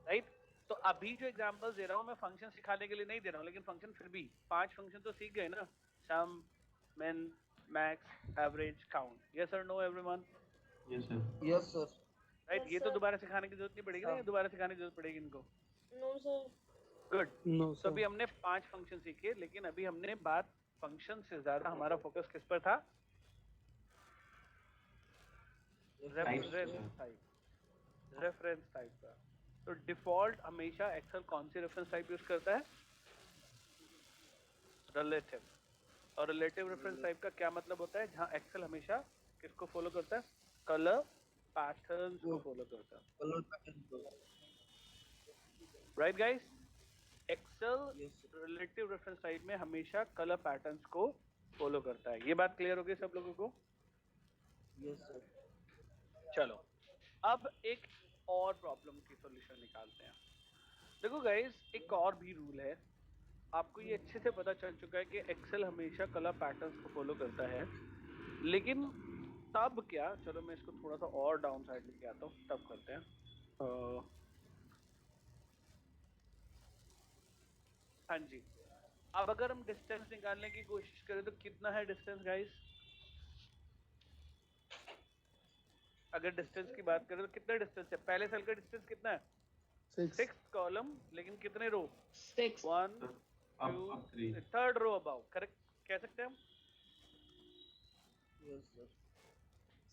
राइट, तो अभी जो एग्जांपल्स दे रहा हूँ मैं फंक्शन सिखाने के लिए नहीं दे रहा हूँ, लेकिन फंक्शन फिर भी 5 फंक्शन तो सीख गए ना, sum, min, max, average, count. Yes or no everyone? Yes sir. Yes sir. Right, ये तो दोबारा सिखाने की जरूरत नहीं पड़ेगी ना, ये दोबारा सिखाने की जरूरत पड़ेगी इनको? No sir. गुड। नो तो अभी हमने 5 फंक्शन सीखे, लेकिन अभी हमने बात फंक्शन से ज्यादा हमारा फोकस किस पर था? रेफरेंस टाइप का। तो डिफॉल्ट हमेशा एक्सेल कौन सी रेफरेंस टाइप यूज करता है? रिलेटिव। और रिलेटिव रेफरेंस टाइप का क्या मतलब होता है? जहां एक्सेल हमेशा किसको फॉलो करता है? कलर पैटर्न्स को फॉलो करता है। Colour pattern. Right guys, Excel relative reference type में हमेशा कलर पैटर्न्स को फॉलो करता है। ये बात क्लियर हो गई सब लोगों को? Yes sir. चलो अब एक और प्रॉब्लम की सॉल्यूशन निकालते हैं। देखो गाइस, एक और भी रूल है, आपको ये अच्छे से पता चल चुका है कि एक्सेल हमेशा कलर पैटर्न्स को फॉलो करता है, लेकिन तब क्या, चलो मैं इसको थोड़ा सा और डाउन साइड लेके आता हूँ, तब करते हैं। हाँ जी, अब अगर हम डिस्टेंस निकालने की कोशिश करें तो कितना है डिस्टेंस गाइस? अगर डिस्टेंस की बात करें तो कितना डिस्टेंस है? पहले सेल का डिस्टेंस कितना है? 6 कॉलम, लेकिन कितने रो? 6 1 2 3 रो अबाउ, करेक्ट कह सकते हैं हम? Yes sir.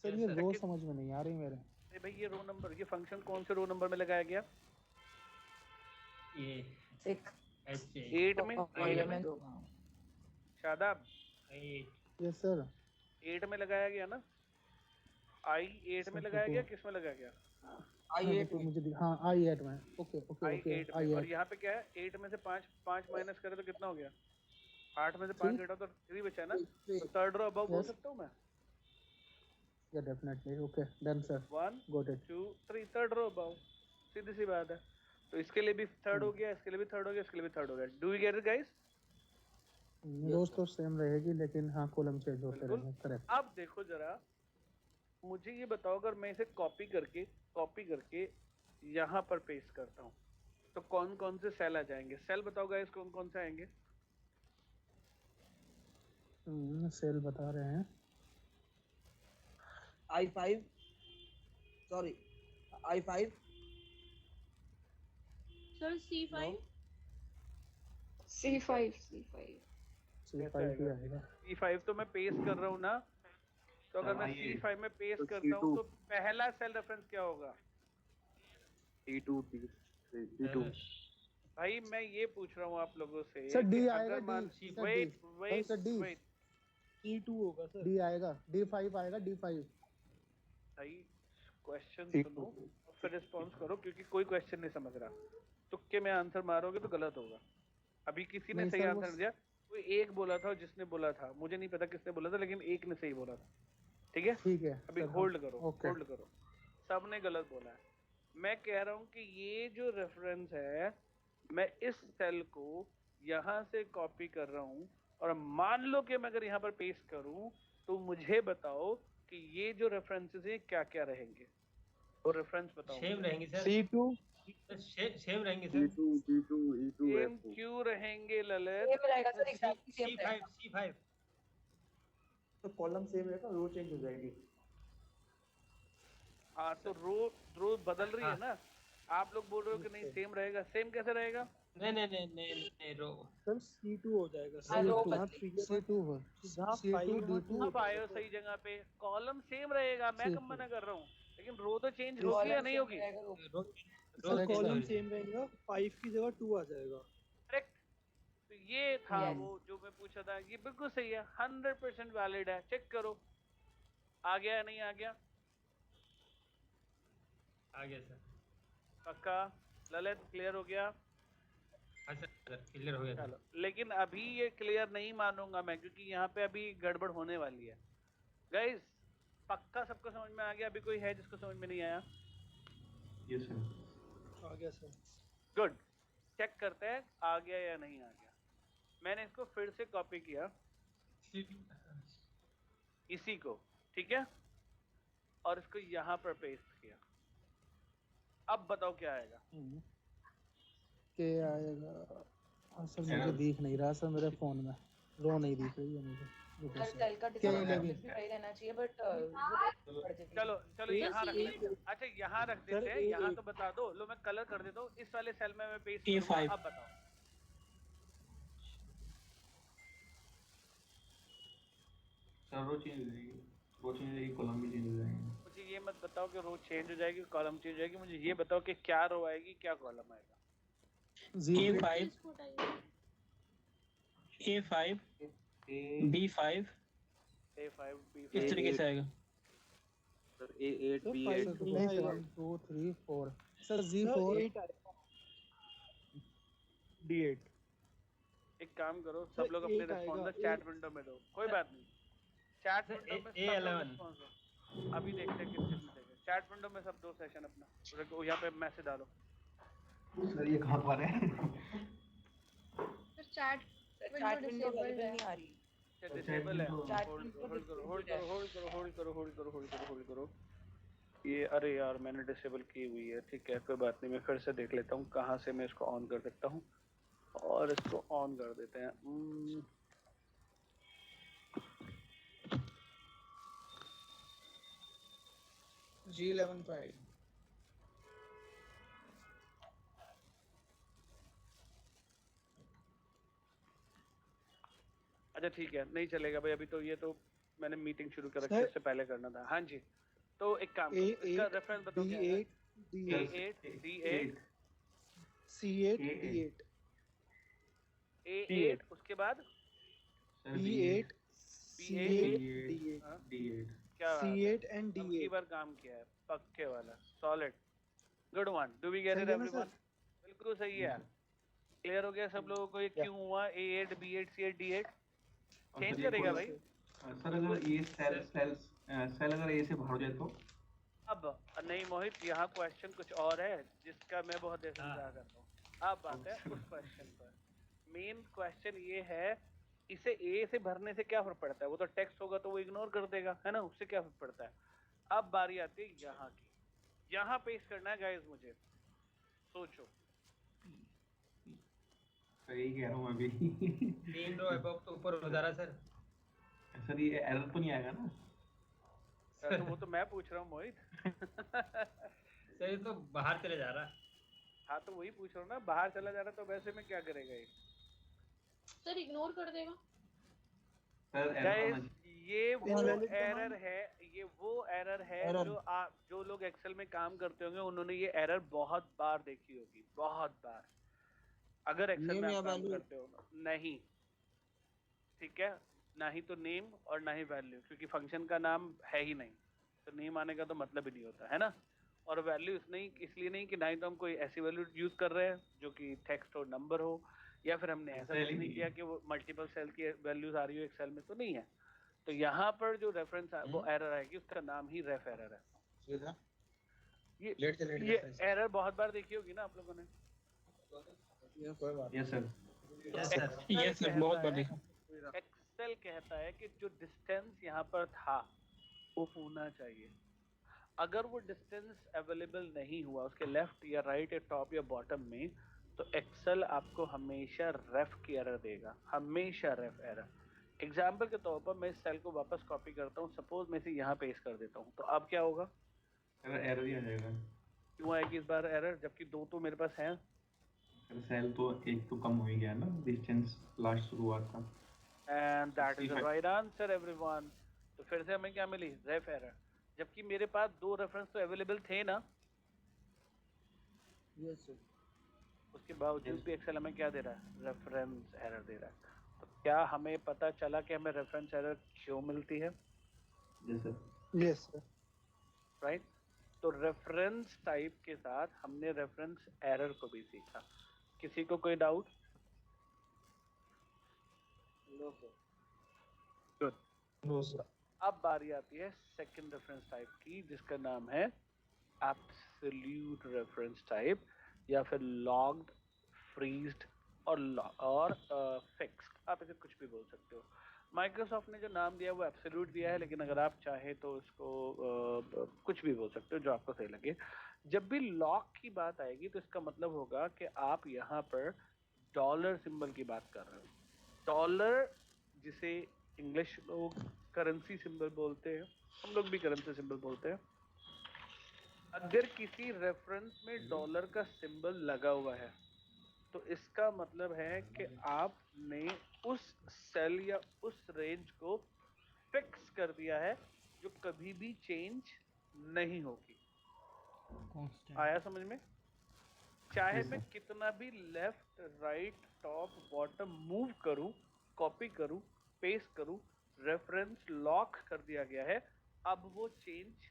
सर ये रो समझ में नहीं आ रही मेरे। अरे भाई, ये रो नंबर, ये फंक्शन कौन से रो नंबर में लगाया गया? ये 8 में। Shadab, yes sir. 8 में लगाया गया ना? आई 8 में लगाया गया, किस में लगाया गया? I8 में। मुझे हाँ I8 में। ओके ओके I8 ओके में। और यहाँ पे क्या है? 8 में से 5 माइनस करें तो कितना हो गया? 8 में से 5 घटा तो 3 बचा ना? तो थर्ड रो अबव बोल सकता हूँ मैं? या definitely. Okay done sir, 1 got it. 2 3 third row above, सीधी सी बात है। तो इसके लिए भी थर्ड हो गया, इसके लिए भी थर्ड हो गया, इसके लिए भी थर्ड हो गया। Do you get it guys? Rows तो सेम रहेगी, लेकिन हाँ कॉलम चेंज होते रहेंगे। करेक्ट। अब देखो जरा, मुझे ये बताओ, अगर मैं इसे कॉपी करके यहाँ पर पेस्ट करता हूँ तो कौन कौन से सेल आ जाएंगे? सेल बताओ गाइस, कौन कौन से आएंगे? सेल बता रहे हैं। I5 sorry I5 sir C5 C5 C5 भी आएगा। E5 तो मैं पेस्ट कर रहा हूँ ना, तो अगर मैं ये C5 में पेस्ट तो करता हूँ C2 तो पहला सेल रेफरेंस क्या होगा? D2 D2 भाई मैं ये पूछ रहा हूँ आप लोगों से सर कि डी अगर आएगा, मान D sir, wait D wait sir, D wait E2 होगा सर, डी आएगा, D5 आएगा, D5 भाई क्वेश्चन C2 सुनो और फिर रिस्पॉन्स करो, क्योंकि कोई क्वेश्चन नहीं समझ रहा। तुक्के में आंसर मारोगे तो गलत होगा। अभी किसी ने नहीं सही सर, आंसर दिया, कोई एक बोला था जिसने बोला था, मुझे नहीं पता किसने बोला था, लेकिन एक ने सही बोला था। ठीक है, ठीक है अभी सर, होल्ड करो, ओके। होल्ड करो। सबने गलत बोला है। मैं कह रहा हूँ कि ये जो रेफरेंस है, मैं इस सेल को यहाँ से कॉपी कर रहा हूँ और मान लो कि मैं अगर यहाँ पर पेस्ट करूँ तो मुझे बताओ कि ये जो रेफरेंसेस हैं क्या क्या रहेंगे। तो रेफरेंस बताओ सेम मुझे। रहेंगे सर, C2 सेम रहेंगे sir. D2 E2 same F2 क्यों रहेंगे ललित? सेम रहेगा सर, एग्जैक्टली सेम रहेगा। C5 तो कॉलम सेम रहेगा, रो चेंज हो जाएगी। हाँ तो रो बदल रही है ना। आप लोग बोल रहे हो कि नहीं सेम रहेगा, सेम कैसे रहेगा? नहीं रो सर C2 हो जाएगा, हाँ, रो C2 बदलेगी। C2 D2 आप आए हो सही जगह पे, कॉलम सेम रहेगा, मैं कब मना कर रहा हूँ, लेकिन रो तो चेंज होगी या कॉलम नहीं सेम होगी? रहेगा, रो सर, कॉलम सेम रहेगा, 5 की जगह 2 आ जाएगा। करेक्ट। तो ये था Yes. वो जो मैं पूछा था, ये बिल्कुल सही है, 100% वैलिड है। चेक करो आ गया या नहीं आ गया। आ गया सर। पक्का ललित क्लियर हो गया? हाँ सर क्लियर हो गया सर। चलो, लेकिन अभी ये क्लियर नहीं मानूंगा मैं, क्योंकि यहाँ पे अभी गड़बड़ होने वाली है। गाइस पक्का सबको समझ में आ गया? अभी कोई है जिसको समझ में नहीं आया? Yes sir. आ गया सर। गुड, चेक करते हैं आ गया या नहीं आ गया। मैंने इसको फिर से कॉपी किया इसी को, ठीक है, और इसको यहाँ पर पेस्ट किया। अब बताओ क्या आएगा? के आएगा। सर मुझे दिख नहीं रहा सर, मेरे फोन में रो नहीं दिख रही है मुझे। हर सेल का क्या डिस्क्रिप्शन 11? भी वही रहना चाहिए, बट चलो चलो यहाँ रख लेते हैं। अच्छा यहाँ रख देते हैं, A8 यहाँ तो बता दो। लो मैं कलर कर देता हूँ, इस वाले सेल में मैं पेस्ट A5 करूंगा। अब बताओ सर रो चेंज हो जाएगी, रो चेंज हो जाएगी, कॉलम भी चेंज हो जाएंगे। मुझे ये मत बताओ कि रो चेंज हो जाएगी, कॉलम चेंज हो जाएगी। मुझे ये बताओ कि क्या रो आएगी क्या कॉलम आएगा। A5 A5 B5 A5 B5 इस तरीके से आएगा। सर A8 सर B8 नहीं सर, 1 2 3 4 सर G4 D8। एक काम करो, सब लोग अपने रिस्पॉन्स चैट विंडो में दो, कोई बात नहीं। चैट विंडो में सब लोग रिस्पॉन्स दो। अभी देखते हैं किस में देंगे। चैट विंडो में सब दो सेशन अपना, यहाँ पे मैसेज डालो। सर ये कहाँ पर है? Sir chat chat window available नहीं आ रही। डिसेबल है। Chat होल्ड window करो, होल्ड disabled करो, होल्ड करो, होल्ड करो, होल्ड करो, होल्ड करो, होल्ड करो। ये अरे यार मैंने डिसेबल की हुई है। ठीक है कोई बात नहीं, मैं फिर से देख लेता हूँ कहाँ से मैं इसको ऑन कर सकता हूँ और इसको ऑन कर देते हैं। G11 file. अच्छा ठीक है, नहीं चलेगा भाई अभी तो। ये तो मैंने मीटिंग शुरू कर रखी है, इससे पहले करना था। हाँ जी, तो एक काम करो, इसका रेफरेंस बताओ क्या है? A8 D8 C8 D8 A8 उसके बाद B8 C8 हाँ? D8 क्या C8 and अब की D8 बार काम किया है, पक्के वाला, solid, good one. Do we get it सही है ना एवरीवन? बिल्कुल सही है। क्लियर हो गया सब लोगों को ये क्यों हुआ? A8 B8 C8 D8 change करेगा भाई। सर अगर ये सेल अगर ए से भर जाए तो? अब नहीं मोहित, यहाँ क्वेश्चन कुछ और है जिसका मैं बहुत देर से इंतजार कर रहा हूँ। अब बात है उस क्वेश्चन पर। मेन क्वेश्चन ये है, इसे ए से भरने से क्या फर्क पड़ता है? वो तो टेक्स्ट होगा तो वो इग्नोर कर देगा, है ना, उससे क्या फर्क पड़ता है? अब बारी आती है यहाँ की, यहाँ पेस्ट करना है गाइस, मुझे सोचो। सही कह रहा हूँ मैं भी। 3 रो अबव तो ऊपर हो जा रहा सर। सर ये एरर तो नहीं आएगा ना? तो वो तो मैं पूछ रहा हूँ मोहित। सर ये तो बाहर चले जा रहा। हाँ तो वही पूछ रहा हूँ ना, बाहर चला जा रहा तो वैसे में क्या करेगा ये? सर इग्नोर कर देगा। सर गाइस ये वो Invalid का एरर मान- है, ये वो एरर है Error. जो लोग एक्सेल में काम करते होंगे उन्होंने ये एरर बहुत बार देखी होगी, बहुत बार। अगर एक्सेल Name में या आप काम value? करते हो नहीं, ठीक है, ना ही तो नेम और ना ही वैल्यू, क्योंकि फंक्शन का नाम है ही नहीं, तो नेम आने का तो मतलब ही नहीं होता है ना। और वैल्यू इसलिए नहीं कि ना ही तो हम कोई ऐसी वैल्यू यूज कर रहे हैं जो कि टेक्स्ट और नंबर हो, या फिर हमने ऐसा Cell कुछ ही नहीं नहीं किया है। कि वो मल्टीपल सेल की वैल्यूज आ रही हो एक्सेल में, तो नहीं है। तो यहाँ पर जो रेफरेंस वो एरर आएगी, उसका नाम ही रेफ एरर है। ये एरर बहुत बार देखी होगी ना आप लोगों ने। Yes sir. Yes sir. Yes sir, बहुत बार देखा। एक्सेल कहता है कि जो डिस्टेंस यहाँ पर था वो होना चाहिए। अगर वो डिस्टेंस अवेलेबल नहीं हुआ उसके लेफ्ट या राइट या टॉप या बॉटम में, तो एक्सेल आपको हमेशा रेफ की एरर देगा, हमेशा रेफ एरर। एग्जाम्पल के तौर पर मैं इस सेल को वापस कॉपी करता हूँ, सपोज मैं इसे यहाँ पेस्ट कर देता हूँ, तो अब क्या होगा? एरर ही आ जाएगा। क्यों आएगी इस बार एरर, जबकि दो तो मेरे पास हैं? सर सेल तो एक तो कम हो ही गया ना, डिस्टेंस लास्ट शुरुआत का। And that is the 65. Right answer everyone. तो फिर से हमें क्या मिली? रेफ एरर, जबकि मेरे पास दो रेफरेंस तो अवेलेबल थे ना। Yes sir. उसके बावजूद भी एक्सेल हमें क्या दे रहा है? रेफरेंस एरर दे रहा है। तो क्या हमें पता चला कि हमें रेफरेंस एरर क्यों मिलती है? Yes sir. Yes sir. Right. तो रेफरेंस टाइप के साथ हमने रेफरेंस एरर को भी सीखा। किसी को कोई doubt? No sir. Good. No sir. अब बारी आती है सेकंड रेफरेंस टाइप की, जिसका नाम है एब्सोल्यूट रेफरेंस टाइप, या फिर लॉग्ड, फ्रीज्ड और फिक्स्ड, आप इसे कुछ भी बोल सकते हो। माइक्रोसॉफ्ट ने जो नाम दिया वो एब्सोल्यूट दिया है, लेकिन अगर आप चाहे तो इसको कुछ भी बोल सकते हो जो आपको सही लगे। जब भी लॉक की बात आएगी तो इसका मतलब होगा कि आप यहाँ पर डॉलर सिंबल की बात कर रहे हो। डॉलर, जिसे इंग्लिश लोग करेंसी सिंबल बोलते हैं, हम लोग भी करेंसी सिंबल बोलते हैं। अगर किसी रेफरेंस में डॉलर का सिंबल लगा हुआ है तो इसका मतलब है कि आपने उस सेल या उस रेंज को फिक्स कर दिया है जो कभी भी चेंज नहीं होगी। आया समझ में? चाहे मैं कितना भी left right top bottom move करूं, कॉपी करूं, पेस्ट करूं, रेफरेंस लॉक कर दिया गया है, अब वो चेंज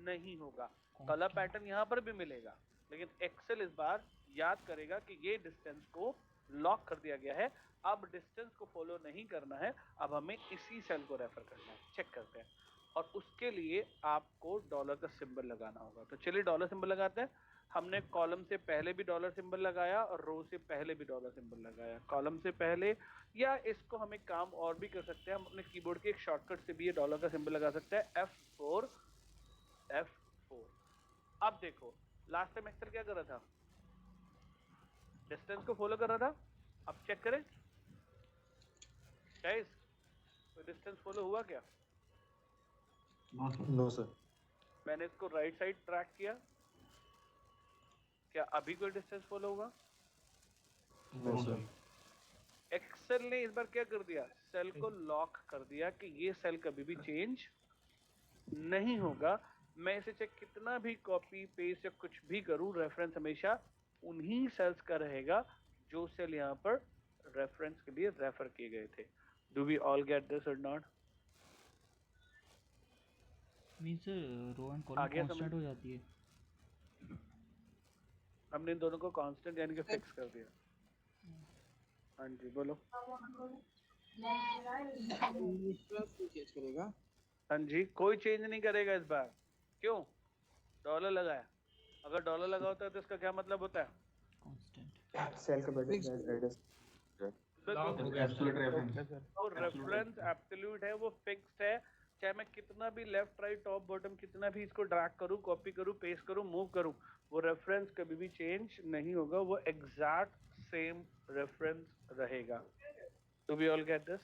नहीं होगा। कलर पैटर्न यहाँ पर भी मिलेगा, लेकिन एक्सेल इस बार याद करेगा कि ये डिस्टेंस को लॉक कर दिया गया है, अब डिस्टेंस को फॉलो नहीं करना है, अब हमें इसी सेल को रेफर करना है। चेक करते हैं, और उसके लिए आपको डॉलर का सिंबल लगाना होगा। तो चलिए डॉलर सिंबल लगाते हैं। हमने कॉलम से पहले भी डॉलर सिंबल लगाया और रो से पहले भी डॉलर सिंबल लगाया। कॉलम से पहले, या इसको हम एक काम और भी कर सकते हैं, हम अपने कीबोर्ड के एक शॉर्टकट से भी ये डॉलर का सिंबल लगा सकते हैं, F4। अब देखो, लास्ट टाइम एक्सेल क्या कर रहा था? डिस्टेंस को फॉलो कर रहा था। अब चेक करें गाइस, कोई डिस्टेंस फॉलो हुआ क्या? No sir. मैंने इसको राइट साइड ट्रैक किया, क्या अभी कोई डिस्टेंस फॉलो होगा? No sir. एक्सेल ने इस बार क्या कर दिया? सेल को लॉक कर दिया कि ये सेल कभी भी चेंज नहीं होगा। मैं इसे चाहे कितना भी कॉपी पेस्ट या कुछ भी करूं, रेफरेंस हमेशा उन्हीं सेल्स का रहेगा जो सेल यहाँ पर रेफरेंस के लिए रेफर किए गए थे। Do we all get this और not? Means row and column constant हो जाती है। हमने इन दोनों को कांस्टेंट यानी कि फिक्स कर दिया। हाँ जी बोलो। चेंज करेगा? हाँ जी, कोई चेंज नहीं करेगा इस बार। क्यों? डॉलर लगाया। अगर डॉलर लगा होता है तो इसका क्या मतलब होता है? कांस्टेंट। सेल का रेडियस एब्सोल्यूट रेफरेंस। वो रेफरेंस एब्सोल्यूट है, वो फिक्स्ड है। चाहे मैं कितना भी लेफ्ट राइट टॉप बॉटम कितना भी इसको ड्रैग करूं, कॉपी करूं, पेस्ट करूं, मूव करूं, वो रेफरेंस कभी भी चेंज नहीं होगा, वो एग्जैक्ट सेम रेफरेंस रहेगा। Do we all get this?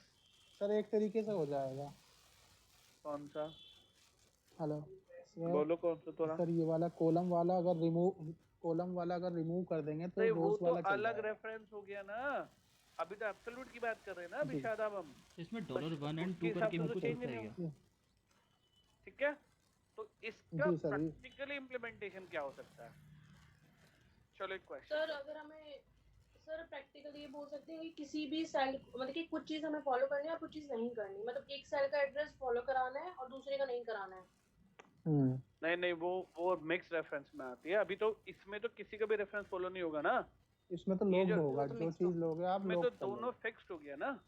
Sir एक तरीके से हो जाएगा। कौन सा? हेलो बोलो कौन सा थोड़ा? सर ये वाला कॉलम वाला अगर रिमूव कर देंगे तो नहीं, वो रोज तो वाला चल अलग जाएगा। रेफरेंस हो गया ना। अभी तो एब्सोल्यूट की बात कर रहे हैं ना अभी जी। शायद अब हम इसमें तो $1 and उसके 2 हिसाब करके से भी तो कुछ चेंज होता है नहीं क्या? होगा, ठीक है? तो इसका जी सर जी। प्रैक्टिकल इम्प्लीमेंटेशन क्या हो सकता है? चलो एक क्वेश्चन सर अगर हमें सर प्रैक्टिकली ये बोल सकते हैं कि किसी भी सेल मतलब कि कुछ चीज हमें फॉलो करनी है और कुछ चीज नहीं करनी, मतलब एक सेल का एड्रेस फॉलो कराना है और दूसरे का नहीं कराना है। नहीं वो मिक्स रेफरेंस में आती है। अभी तो इसमें तो किसी का भी रेफरेंस फॉलो नहीं होगा ना, इसमें तो ये लोग जो होगा, तो जो mixed चीज लोगे आप इसमें तो लोग कर दोनों लोगे। फिक्स्ड हो गया ना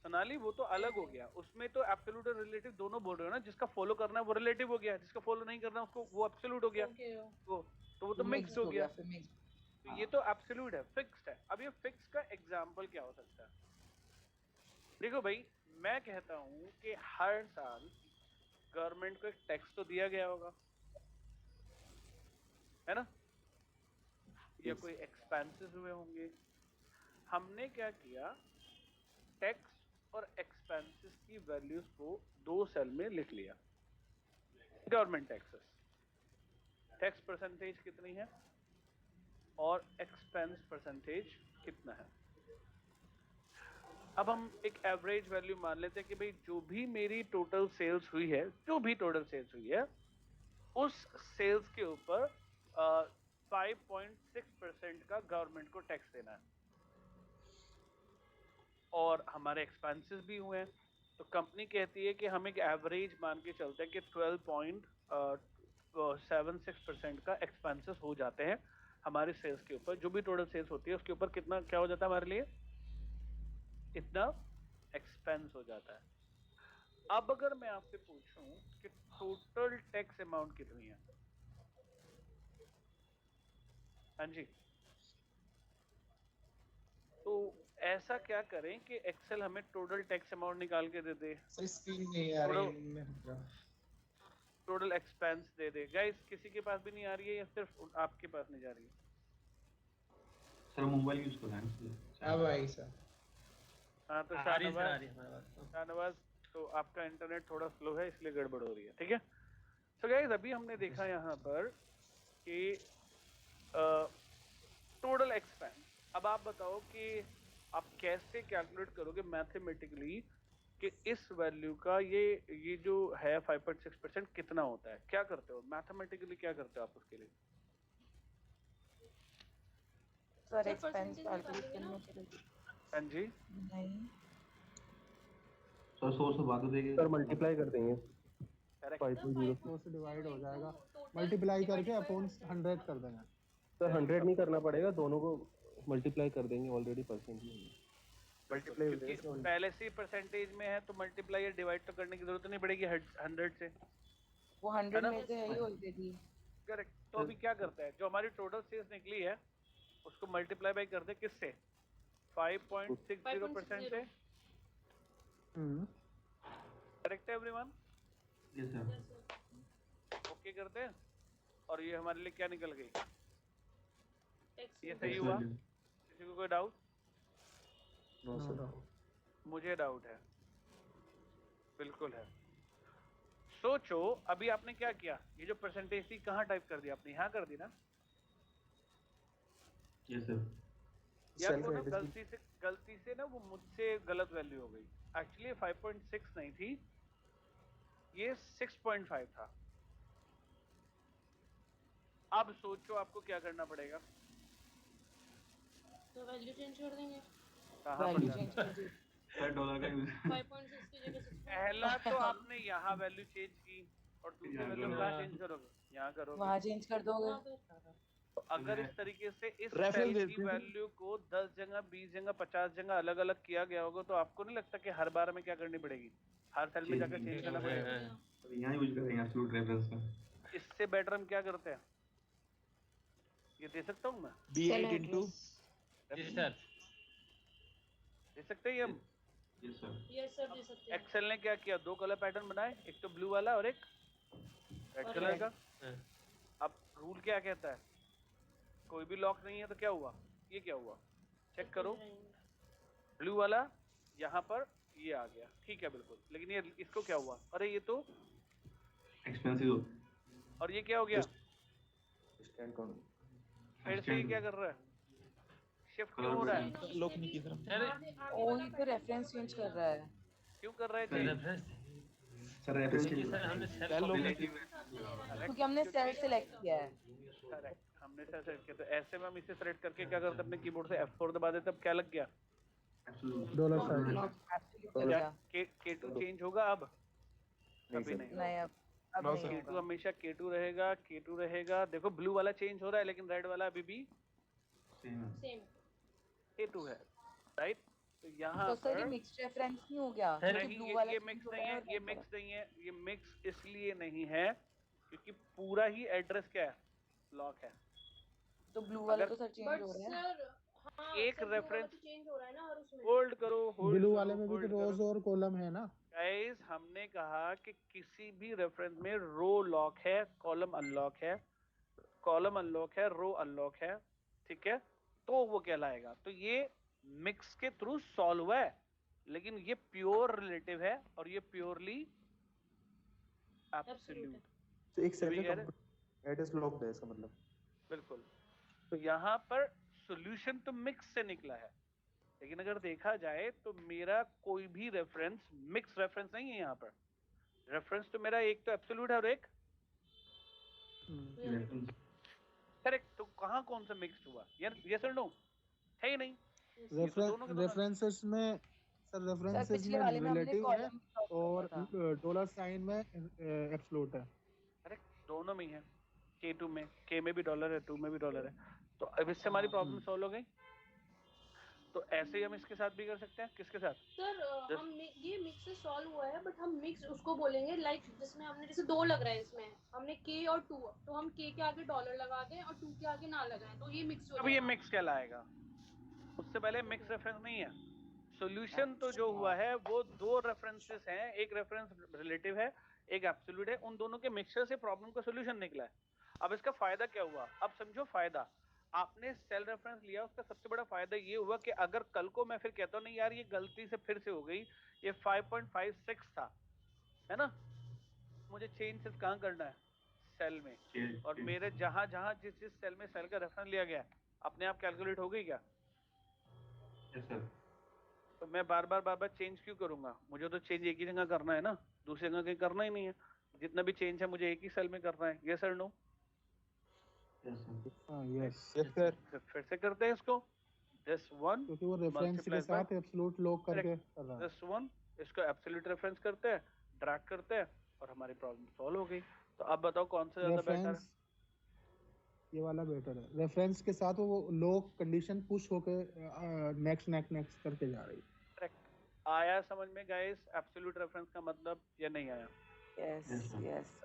सोनाली, वो तो अलग हो गया। उसमें तो एब्सोल्यूट और रिलेटिव दोनों बोल रहे हो ना, जिसका फॉलो करना है वो रिलेटिव हो गया, जिसका फॉलो नहीं करना उसको वो एब्सोल्यूट हो गया। ओके वो तो मिक्स्ड हो गया। फिर मिक्स। तो ये तो एब्सोल्यूट है, फिक्स्ड है। अब ये फिक्स का एग्जांपल क्या हो सकता है? देखो भाई, मैं कहता हूँ कि हर साल गवर्नमेंट को एक टैक्स तो दिया गया होगा, है ना? या कोई एक्सपेंसेस हुए होंगे। हमने क्या किया, टैक्स और एक्सपेंसेस की वैल्यूज को दो सेल में लिख लिया। गवर्नमेंट टैक्सेस, टैक्स परसेंटेज कितनी है और एक्सपेंस परसेंटेज कितना है। अब हम एक एवरेज वैल्यू मान लेते हैं कि भाई जो भी मेरी टोटल सेल्स हुई है, उस सेल्स के ऊपर 5.6% का गवर्नमेंट को टैक्स देना है, और हमारे एक्सपेंसेस भी हुए हैं। तो कंपनी कहती है कि हम एक एवरेज मान के चलते हैं कि 12.76% का एक्सपेंसेस हो जाते हैं हमारे सेल्स के ऊपर। जो भी टोटल सेल्स होती है उसके ऊपर कितना क्या हो जाता है हमारे लिए, इतना एक्सपेंस हो जाता है। अब अगर मैं आपसे पूछूं कि टोटल टैक्स अमाउंट कितनी है, हाँ जी, तो ऐसा क्या करें कि एक्सेल हमें टोटल टैक्स अमाउंट निकाल के दे दे, स्क्रीन नहीं आ रही है, टोटल एक्सपेंस दे दे। गाइस किसी के पास भी नहीं आ रही है या सिर्फ आपके पास नहीं जा रही है? सर मोबाइल यूज कर रहे हैं। अब आई सर। हाँ तो आ रही है सर, आ रही है हमारे पास। शाहनवाज, तो आपका इंटरनेट थोड़ा स्लो है इसलिए गड़बड़ हो रही है, ठीक है? सो गाइस अभी हमने देखा यहाँ पर कि टोटल एक्सपेंस। अब आप बताओ कि आप कैसे कैलकुलेट करोगे मैथमेटिकली कि इस वैल्यू का ये जो है 5.6% कितना होता है? क्या करते हो मैथमेटिकली, क्या करते हो आप उसके लिए? Sir sir expense percentage calculate निकालेंगे ना? करने के लिए हाँ जी, नहीं सर 100 से भाग देंगे, सर मल्टीप्लाई कर देंगे करेक्ट। 5.0 100 से डिवाइड हो जाएगा, मल्टीप्लाई करके अपॉन 100 कर देना। सर 100 नहीं करना पड़ेगा, दोनों को मल्टीप्लाई कर देंगे, ऑलरेडी परसेंट में मल्टीप्लाई हो क्योंकि जाएगा। पहले से ही परसेंटेज में है तो मल्टीप्लाई या डिवाइड तो करने की जरूरत नहीं पड़ेगी 100 से, वो है 100 ना? में से है ही ऑलरेडी। करेक्ट। तो अभी क्या करता है, जो हमारी टोटल सेल्स निकली है उसको मल्टीप्लाई बाय कर दे किससे, 5.60% से। करेक्ट है एवरीवन? Yes sir. ओके करते हैं। और ये हमारे लिए क्या निकल गई, टैक्स ये सही हुआ? किसी को कोई डाउट? No sir. मुझे डाउट है, बिल्कुल है। सोचो अभी आपने क्या किया, ये जो परसेंटेज थी कहाँ टाइप कर दिया आपने, यहाँ कर दी ना? Yes sir. या Self को ना addressing। गलती से ना वो मुझसे गलत वैल्यू हो गई। एक्चुअली 5.6 नहीं थी, ये 6.5 था। अब सोचो आपको क्या करना पड़ेगा, तो वैल्यू चेंज कर देंगे। कहाँ पर वैल्यू जाना? चेंज कर दी। सर डॉलर का यूज 5.6 की जगह 6. पहला तो आपने यहाँ वैल्यू चेंज की और दूसरी यहाँ वैल्यू करो। कहाँ चेंज करोगे, यहाँ करोगे। वहाँ चेंज कर दोगे। तो अगर इस तरीके से इस रेफरेंस सेल दे की वैल्यू को 10 जगह 20 जगह 50 जगह अलग अलग किया गया होगा तो आपको नहीं लगता कि हर बार में क्या करनी पड़ेगी, हर सेल में जाकर चेंज करना पड़ेगा? यहाँ यूज करेंगे एब्सोल्यूट रेफरेंस का। इससे बेटर हम क्या करते हैं, ये दे सकता हूँ मैं, सेल एड्रेस। जी सर। दे सकते हैं ये हम? Yes sir. यस सर दे सकते हैं। एक्सेल ने क्या किया, दो कलर पैटर्न बनाए, एक तो ब्लू वाला और एक रेड और कलर red। का। अब रूल क्या कहता है, कोई भी लॉक नहीं है तो क्या हुआ, ये क्या हुआ, चेक करो। ब्लू वाला यहाँ पर ये आ गया, ठीक है बिल्कुल, लेकिन ये इसको क्या हुआ, अरे ये तो एक्सपेंसिव। और ये क्या हो गया, स्टैंड काउंट। फिर से ये क्या कर रहा है, शिफ्ट क्यों हो रहा है? लॉक नहीं की तरफ। वही तो रेफरेंस चेंज कर रहा है। क्यों कर रहे थे? सर रेफरेंस क्योंकि हमने सेल सेलेक्ट किया है। करेक्ट, हमने सेल सेलेक्ट किया। तो ऐसे में हम इसे सेलेक्ट करके क्या करते अपने कीबोर्ड से F4 दबा देते, अब क्या लग गया? Dollar sign. क्या K2 चेंज होगा अब? कभी नहीं। नहीं अब नहीं K2 होगा। हमेशा K2 रहेगा, K2 रहेगा। देखो ब्लू वाला चेंज हो रहा है लेकिन रेड वाला अभी भी सेम K2 है, राइट? तो यहाँ तो सर ये पर मिक्स्ड रेफरेंस नहीं हो गया? नहीं, ये मिक्स नहीं है, ये मिक्स नहीं है, ये मिक्स इसलिए नहीं है क्योंकि पूरा ही एड्रेस क्या है? लॉक है। तो ब्लू वाला तो सर चेंज बट हो रहा है। सर हाँ एक सर रेफरेंस चेंज हो रहा है ना हर उसमें। होल्ड करो, होल्ड ब्लू करो, वाले में भी तो होल्ड रोज करो। और कॉलम है ना। गाइस हमने कहा कि किसी भी रेफरेंस में रो लॉक है, कॉलम अनलॉक है, कॉलम अनलॉक है, रो अनलॉक है, ठीक है? तो वो कहलाएगा। तो ये मिक्स के थ्रू सॉल्व हुआ है, लेकिन ये प्योर रिलेटिव है और ये प्योरली एब्सोल्यूट। तो एक सेल का एड्रेस लॉक्ड है इसका मतलब। बिल्कुल। तो यहाँ पर सॉल्यूशन तो मिक्स से निकला है, लेकिन अगर देखा जाए तो मेरा कोई भी रेफरेंस मिक्स रेफरेंस नहीं है। यहाँ पर रेफरेंस तो मेरा एक तो एब्सोल्यूट है और एक करेक्ट। तो कहाँ कौन सा मिक्स हुआ? Yes or no? है ही नहीं। रेफरेंसेस में सर रेफरेंसेस में रिलेटिव है और डॉलर साइन में एब्सोल्यूट है। करेक्ट, दोनों में ही है। K2 में, K में भी डॉलर है, 2 में भी डॉलर है। तो अब इससे हमारी प्रॉब्लम सॉल्व हो गई। तो ऐसे ही हम इसके साथ भी कर सकते हैं। किसके साथ? सर हम ये मिक्स से सॉल्व हुआ है, बट हम मिक्स उसको बोलेंगे लाइक जिसमें हमने जैसे 2 लग रहा है, इसमें हमने K और 2, तो हम K के आगे डॉलर लगा दें और 2 के आगे ना लगाएं, तो ये मिक्स हो अब जाएगा। ये मिक्स कहलाएगा। उससे पहले मिक्स रेफरेंस नहीं है। सॉल्यूशन तो जो हुआ है वो 2 रेफरेंसेस हैं, एक रेफरेंस रिलेटिव है, एक एब्सोल्यूट है। उन दोनों के मिक्सचर से प्रॉब्लम का सॉल्यूशन निकला है। अब इसका फायदा क्या हुआ? अब समझो फायदा। आपने सेल रेफरेंस लिया, उसका सबसे बड़ा फायदा ये हुआ कि अगर कल को मैं फिर कहता हूँ नहीं यार ये गलती से फिर से हो गई, ये 5.56 था, है ना? मुझे चेंज सिर्फ कहाँ करना है? सेल में। और मेरे जहां जहां जिस जिस सेल में सेल का रेफरेंस लिया गया अपने आप कैलकुलेट हो गई क्या? Yes sir. तो मैं बार बार चेंज क्यों करूंगा? मुझे तो चेंज एक ही जगह करना है ना, दूसरी जगह कहीं करना ही नहीं है। जितना भी चेंज है मुझे एक ही सेल में करना है। Yes or no? Yes sir. फिर से करते हैं इसको। दिस वन क्योंकि वो रेफरेंस के साथ एब्सोल्यूट लॉक करके कर रहा है। दिस वन, इसको एब्सोल्यूट रेफरेंस करते हैं, ड्रैग करते हैं और हमारी प्रॉब्लम सॉल्व हो गई। तो अब बताओ कौन सा ज्यादा बेटर है? ये वाला बेटर है। रेफरेंस के साथ वो लॉक कंडीशन पुश होके नेक्स्ट नेक्स्ट नेक्स्ट करके जा रही है। करेक्ट। आया समझ में गाइस एब्सोल्यूट रेफरेंस का मतलब या नहीं आया? Yes yes.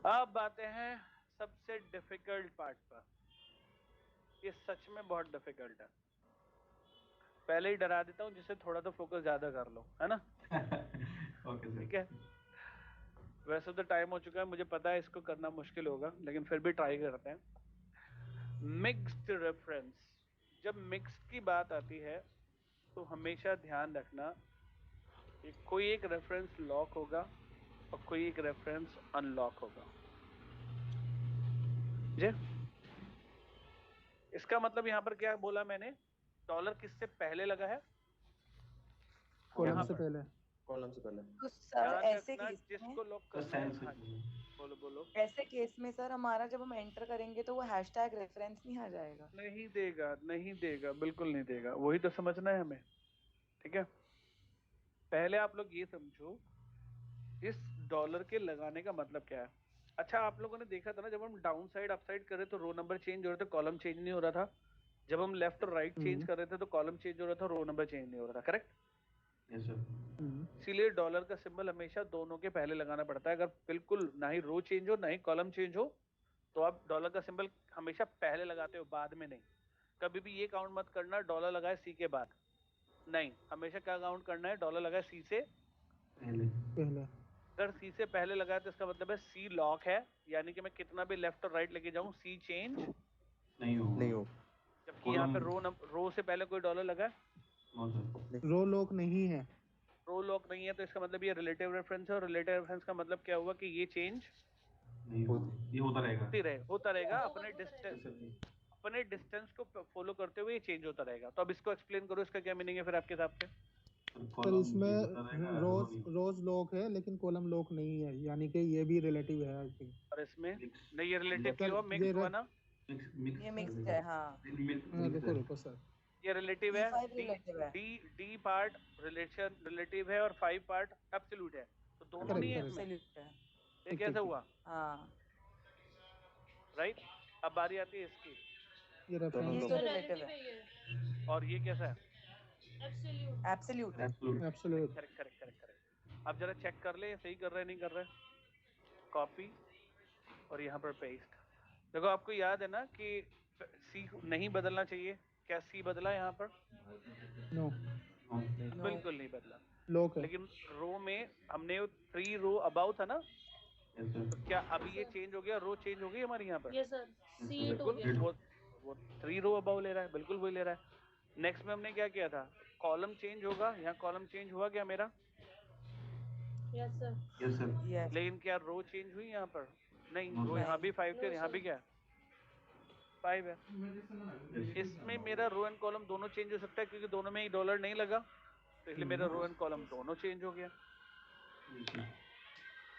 अब आते हैं सबसे डिफिकल्ट पार्ट पर। ये सच में बहुत डिफिकल्ट है। पहले ही डरा देता हूँ जिससे थोड़ा तो फोकस ज्यादा कर लो, है ना? Okay sir. ठीक है। वैसे तो टाइम हो चुका है, मुझे पता है इसको करना मुश्किल होगा, लेकिन फिर भी ट्राई करते हैं। Mixed reference. जब मिक्स की बात आती है तो हमेशा ध्यान रखना कि कोई एक रेफरेंस लॉक होगा और कोई एक रेफरेंस अनलॉक होगा। जी, इसका मतलब यहाँ पर क्या बोला मैंने? डॉलर किससे पहले लगा है? कॉलम से पहले। कॉलम से पहले। तो सर ऐसे केस जिसको लॉक करना है, बोलो बोलो। ऐसे केस में सर हमारा जब हम एंटर करेंगे तो वो हैशटैग रेफरेंस नहीं आ जाएगा? नहीं देगा, नहीं देगा, बिल्कुल नहीं देगा। वही तो समझना है हमें, ठीक है? पहले आप लोग ये समझो इस डॉलर के लगाने का मतलब क्या है। अच्छा, आप लोगों ने देखा था ना जब हम डाउन साइड अप साइड कर रहे तो रो नंबर चेंज हो रहे थे, कॉलम चेंज नहीं हो रहा था। जब हम लेफ्ट और राइट चेंज कर रहे थे तो कॉलम चेंज हो रहा था, रो नंबर चेंज नहीं हो रहा था। करेक्ट? Yes sir. इसीलिए डॉलर का सिंबल हमेशा दोनों के पहले लगाना पड़ता है। अगर बिल्कुल ना ही रो चेंज हो ना ही कॉलम चेंज हो तो आप डॉलर का सिंबल हमेशा पहले लगाते हो, बाद में नहीं। कभी भी ये काउंट मत करना डॉलर लगाए सी के बाद, नहीं। हमेशा क्या काउंट करना है? डॉलर लगाए सी से पहले। अगर सी से पहले लगाए तो इसका मतलब है सी लॉक है, यानी कि मैं कितना भी लेफ्ट और राइट लेके जाऊं सी चेंज नहीं हो। जबकि यहाँ पे रो से पहले कोई डॉलर लगा है, रो लॉक नहीं है। रो लॉक नहीं है तो इसका मतलब ये रिलेटिव रेफरेंस है। और रिलेटिव रेफरेंस का मतलब क्या हुआ कि ये चेंज नहीं हो, ये होता रहेगा। होता रहेगा अपने डिस्टेंस अपने डिस्टेंस को फॉलो करते हुए चेंज होता रहेगा। तो अब इसको एक्सप्लेन करो, इसका क्या मीनिंग है फिर आपके हिसाब से? सर इसमें रोज लॉक है लेकिन कॉलम लॉक नहीं है, यानी कि ये भी रिलेटिव है आई थिंक। और इसमें नहीं, ये रिलेटिव क्यों हुआ? मिक्स हुआ ना, ये मिक्स्ड है। हाँ रुको सर, ये रिलेटिव है। D5 रिलेटिव है। डी पार्ट रिलेटिव है और 5 पार्ट एब्सोल्यूट है, तो दोनों नहीं है इसमें। एब्सोल्यूट है। ये कैसे हुआ? हाँ राइट। अब बारी आती है इसकी, ये रेफरेंस तो रिलेटिव है। और ये कैसा है? Absolute absolute. करेक्ट। अब जरा चेक कर ले सही कर रहे नहीं कर रहे। कॉपी और यहाँ पर पेस्ट। देखो आपको याद है ना कि सी नहीं बदलना चाहिए, क्या सी बदला यहाँ पर? नो, बिल्कुल नहीं बदला। लॉक है। लेकिन रो में हमने 3 रो अबाउ था ना, तो क्या अभी ये चेंज हो गया? रो चेंज हो गई हमारी यहाँ पर? यस सर, C8 हो गया। वो 3 रो अबाउ ले रहा है, बिल्कुल वही ले रहा है। नेक्स्ट में हमने क्या किया था? कॉलम चेंज होगा, यहाँ कॉलम चेंज हुआ क्या मेरा? Yes sir. लेकिन क्या रो चेंज हुई यहाँ पर? नहीं, रो यहाँ भी 5 थे, यहाँ भी क्या 5 है। इसमें मेरा रो एंड कॉलम दोनों चेंज हो सकता है क्योंकि दोनों में ही डॉलर नहीं लगा, तो इसलिए मेरा रो एंड कॉलम दोनों चेंज हो गया।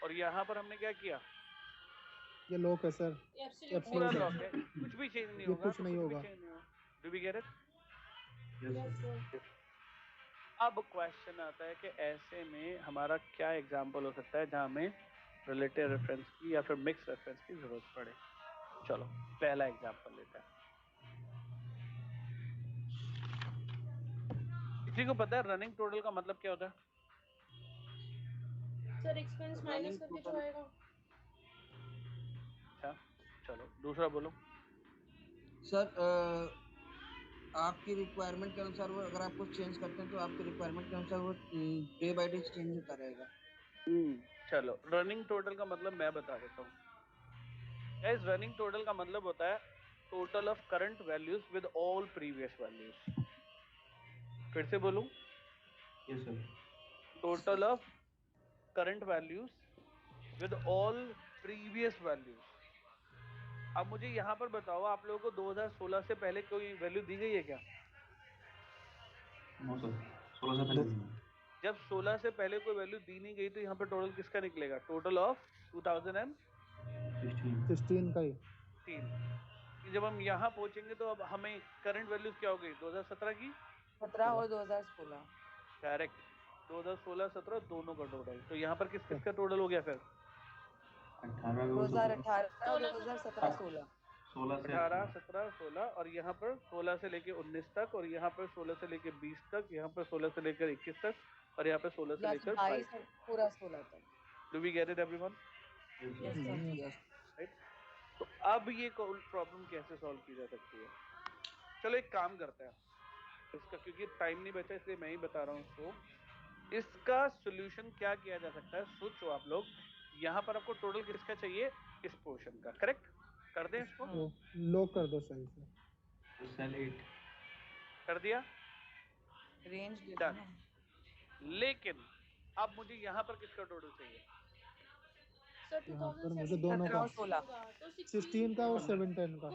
और यहाँ पर हमने क्या किया? ये लॉक है सर, पूरा लॉक है, कुछ भी चेंज नहीं होगा। कुछ नहीं होगा। Do we get it? अब क्वेश्चन आता है कि ऐसे में हमारा क्या एग्जांपल हो सकता है जहां हमें रिलेटिव रेफरेंस की या फिर मिक्स रेफरेंस की जरूरत पड़े। चलो पहला एग्जांपल लेते हैं। किसी को पता है रनिंग टोटल का मतलब क्या होता है? सर एक्सपेंस माइनस करके जो आएगा। अच्छा चलो दूसरा बोलो। सर आपकी रिक्वायरमेंट के अनुसार वो अगर आप कुछ चेंज करते हैं तो आपकी रिक्वायरमेंट के अनुसार वो डे बाय डे चेंज होता रहेगा। चलो रनिंग टोटल का मतलब मैं बता देता हूँ। गाइस रनिंग टोटल का मतलब होता है total of current values with all previous values. फिर से बोलूं? Yes sir. Total of current values with all previous values. अब मुझे यहाँ पर बताओ, आप लोगों को 2016 से पहले कोई वैल्यू दी गई है क्या? नो सर, 16 से पहले नहीं। जब 16 से पहले कोई वैल्यू दी नहीं गई तो यहाँ पर टोटल किसका निकलेगा? टोटल ऑफ 2016 का ही। जब हम यहाँ पहुंचेंगे तो अब हमें करंट वैल्यूज क्या हो गई? 2017 की 17 और 2016। करेक्ट, 2016-17 दोनों का टोटल। तो यहाँ पर किस किस का टोटल हो गया फिर? 2018 2017-16। 18, 17, 16 और यहाँ पर 16 से लेके 19 तक और यहाँ पर 16 से लेके 20 तक, यहाँ पर 16 से लेकर 21 तक और यहाँ पर 16 से लेकर 22 तक, पूरा 16 तक। Do we get it everyone? Right. तो अब ये प्रॉब्लम कैसे सॉल्व की जा सकती है? चलो एक काम करते हैं इसका, क्योंकि टाइम नहीं बचा इसलिए मैं ही बता रहा हूँ इसको। इसका सोल्यूशन क्या किया जा सकता है? सोचो आप लोग। यहाँ पर आपको टोटल किसका चाहिए? इस पोर्शन का। करेक्ट कर दें इसको? लॉक कर दो सही से। सेल 8 कर दिया, रेंज डन। लेकिन अब मुझे यहाँ पर किसका टोटल चाहिए? यहाँ पर मुझे दोनों का, 16 का और 17 का।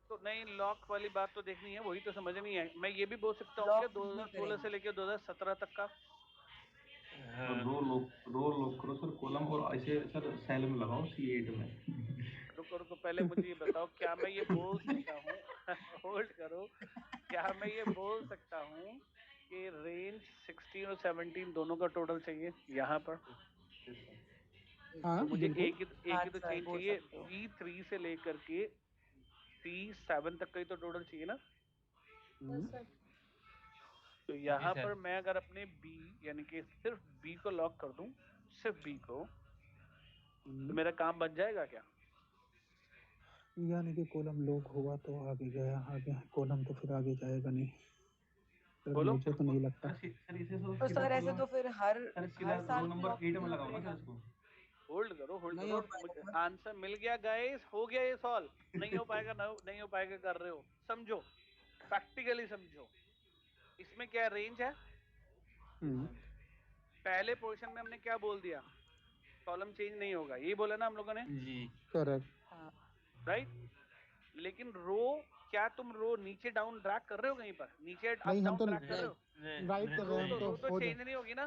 तो नहीं, लॉक वाली बात तो देखनी है, वही तो समझ नहीं है। मैं ये भी बोल सकता हूँ कि 2016 से लेकर 2017 तक का रो लॉक करो सर, कॉलम और ऐसे सर सेल में लगाओ C8 में। रुको पहले मुझे ये बताओ, क्या मैं ये बोल सकता हूँ होल्ड करो, क्या मैं ये बोल सकता हूँ कि रेंज 16 और 17 दोनों का टोटल चाहिए यहाँ पर? हाँ, तो मुझे एक ही तो चेंज चाहिए। B3 से लेकर के C7 तक का ही तो टोटल चाहिए ना? तो यहाँ पर मैं अगर अपने B यानी कि सिर्फ B को लॉक कर दूं, सिर्फ B को, तो मेरा काम बन जाएगा क्या? यानी कि कॉलम लॉक हुआ तो आगे गया, आगे कॉलम तो फिर आगे जाएगा नहीं। बोलो। मुझे तो नहीं लगता। तो सर ऐसे तो फिर हर साल नंबर 8 में लगाओ ना सर इसको। होल्ड करो मुझे आंसर मिल गया गाइस, हो गया ये सॉल्व। नहीं हो पाएगा नहीं हो पाएगा कर रहे हो, समझो प्रैक्टिकली समझो। इसमें क्या रेंज है? पहले पोर्शन में हमने क्या बोल दिया? कॉलम चेंज नहीं होगा, यही बोला ना हम लोगों ने? जी करेक्ट। राइट। लेकिन रो, क्या तुम रो नीचे डाउन ड्रैग कर रहे हो कहीं पर? नीचे अप नहीं, हम डाउन तो ड्रैग कर रहे हो? राइट कर रहे हैं, हम रो तो तो हो चेंज नहीं होगी ना?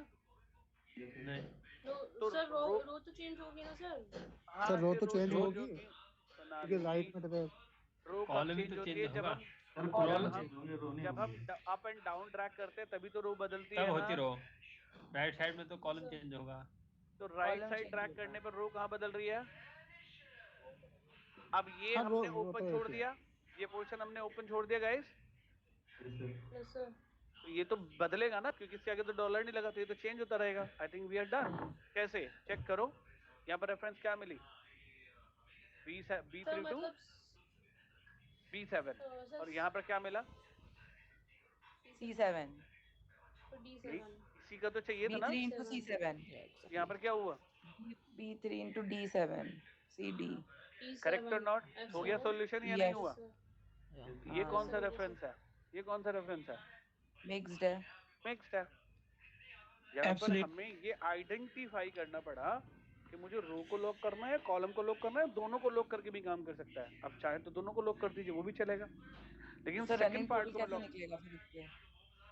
तो सर रो तो चेंज होगी ना सर? सर रो तो चेंज रो होगी क्योंकि राइट में रो कॉलम चेंज तो होती चेंज है जब होगा। जब हम अप एंड डाउन ड्रैग करते हैं तभी तो रो बदलती तब है होती ना। रो, राइट साइड में तो कॉलम चेंज होगा। तो right Column side change drag होगा। करने पर रो कहाँ बदल रही है? अब ये हाँ, हमने रो ओपन तो छोड़ एक ही है। दिया, ये पोर्शन हमने ओपन छोड़ दिया गाइस, यस सर। तो ये तो बदलेगा ना, क्योंकि इसके आगे तो डॉलर नहीं लगा, तो ये तो चेंज होता रहेगा। I think we are done. कैसे चेक करो, यहाँ पर रेफरेंस क्या मिली? B32 मतलब B7 सर और यहाँ पर क्या मिला? C7 तो D7 इसी का तो चाहिए था ना। B3 into C7 यहाँ पर क्या हुआ? B3 into D7 CD correct और नॉट? हो गया सॉल्यूशन या नहीं हुआ? ये कौन सा रेफरेंस है? ये कौन सा रेफरेंस है? मिक्स्ड है। मिक्स्ड है। यहाँ पर हमें ये आइडेंटिफाई करना पड़ा कि मुझे रो को लॉक करना है, कॉलम को लॉक करना है, दोनों को लॉक करके भी काम कर सकता है। अब चाहे तो दोनों को लॉक कर दीजिए, वो भी चलेगा, लेकिन sir second running part total को कैसे लॉक। निकलेगा फिर इससे?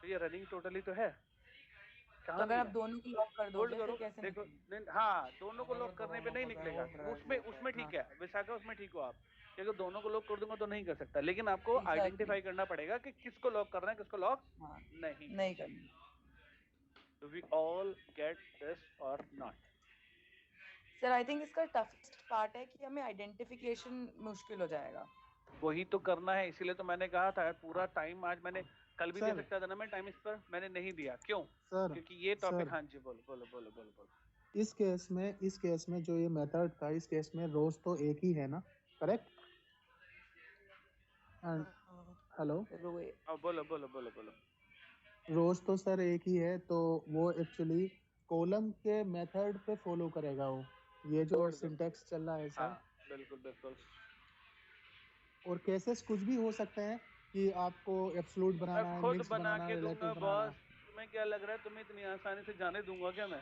तो ये रनिंग टोटली तो है, तो अगर आप दोनों को लॉक कर होल्ड दोगे करो, फिर कैसे देखो निकलेगा? हाँ दोनों को लॉक करने पे नहीं निकलेगा, उसमें ठीक है विशाखा, उसमें ठीक हो आप, क्योंकि दोनों को लॉक कर दूंगा तो नहीं कर सकता, लेकिन आपको आइडेंटिफाई करना पड़ेगा कि किसको लॉक करना है, किसको लॉक नहीं करना। Do we all get this or not? Sir I think इसका टफेस्ट पार्ट है कि हमें आइडेंटिफिकेशन मुश्किल हो जाएगा। वही तो करना है, इसीलिए तो मैंने कहा था पूरा टाइम आज मैंने कल भी दे सकता था ना मैं टाइम, इस पर मैंने नहीं दिया। क्यों? सर क्योंकि ये टॉपिक, हाँ जी बोलो बोलो बोलो बोलो बोलो। इस केस में जो ये मेथड था, इस केस में रोज तो एक ही है ना, करेक्ट? हेलो, बोलो बोलो बोलो बोलो। रोज तो सर एक ही है, तो वो एक्चुअली कॉलम के मेथड पे फॉलो करेगा वो, ये जो सिंटैक्स चल रहा है सर। हाँ, बिल्कुल बिल्कुल। और केसेस कुछ भी हो सकते हैं कि आपको एब्सोल्यूट बनाना है, खुद मिक्स बना बनाना के है, दूंगा रिलेटिव बनाना बॉस। तुम्हें क्या लग रहा है तुम्हें इतनी आसानी से जाने दूंगा क्या मैं?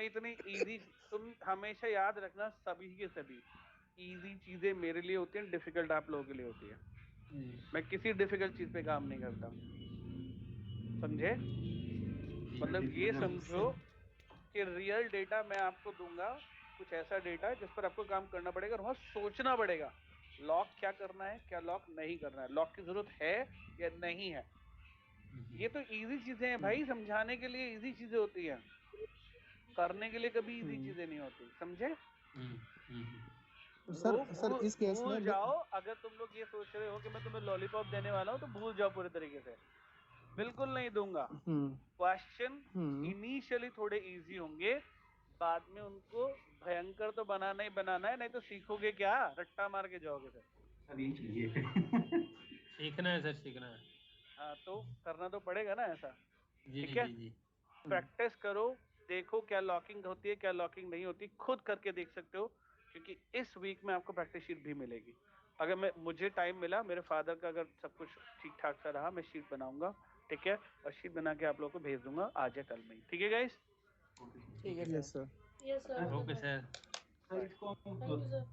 इतनी इजी, तुम हमेशा याद रखना, सभी के सभी इजी चीजें मेरे लिए होती हैं, डिफिकल्ट आप लोगों के लिए होती है। मैं किसी डिफिकल्ट चीज पे काम नहीं करता, समझे? मतलब ये समझो कि रियल डेटा मैं आपको दूंगा, कुछ ऐसा डेटा जिस पर आपको काम करना पड़ेगा, वहाँ सोचना पड़ेगा लॉक क्या करना है, क्या लॉक नहीं करना है, लॉक की जरूरत है या नहीं है। ये तो इजी चीजें हैं भाई, समझाने के लिए इजी चीजें होती हैं, करने के लिए कभी इजी चीजें नहीं होती, समझे? सर इस केस भूल में जाओ, अगर तुम लोग ये सोच रहे हो कि मैं तुम्हें लॉलीपॉप देने वाला हूँ तो भूल जाओ पूरे तरीके से, बिल्कुल नहीं दूंगा। क्वेश्चन इनिशियली थोड़े इजी होंगे, बाद में उनको भयंकर तो बनाना ही बनाना है, नहीं तो सीखोगे क्या, रट्टा मार के जाओगे फिर। सीखना है सर, सीखना है। हाँ तो करना तो पड़ेगा ना ऐसा, ठीक है? जी। प्रैक्टिस करो, देखो क्या लॉकिंग होती है क्या लॉकिंग नहीं होती, खुद करके देख सकते हो, क्योंकि इस वीक में आपको प्रैक्टिस शीट भी मिलेगी। अगर मुझे टाइम मिला, मेरे फादर का अगर सब कुछ ठीक ठाक सा रहा, मैं शीट बनाऊंगा, ठीक है? और शीट बना के आप लोगों को भेज दूंगा आज या कल में, ठीक है गाइस? ठीक है sir. Okay sir. Thank you sir.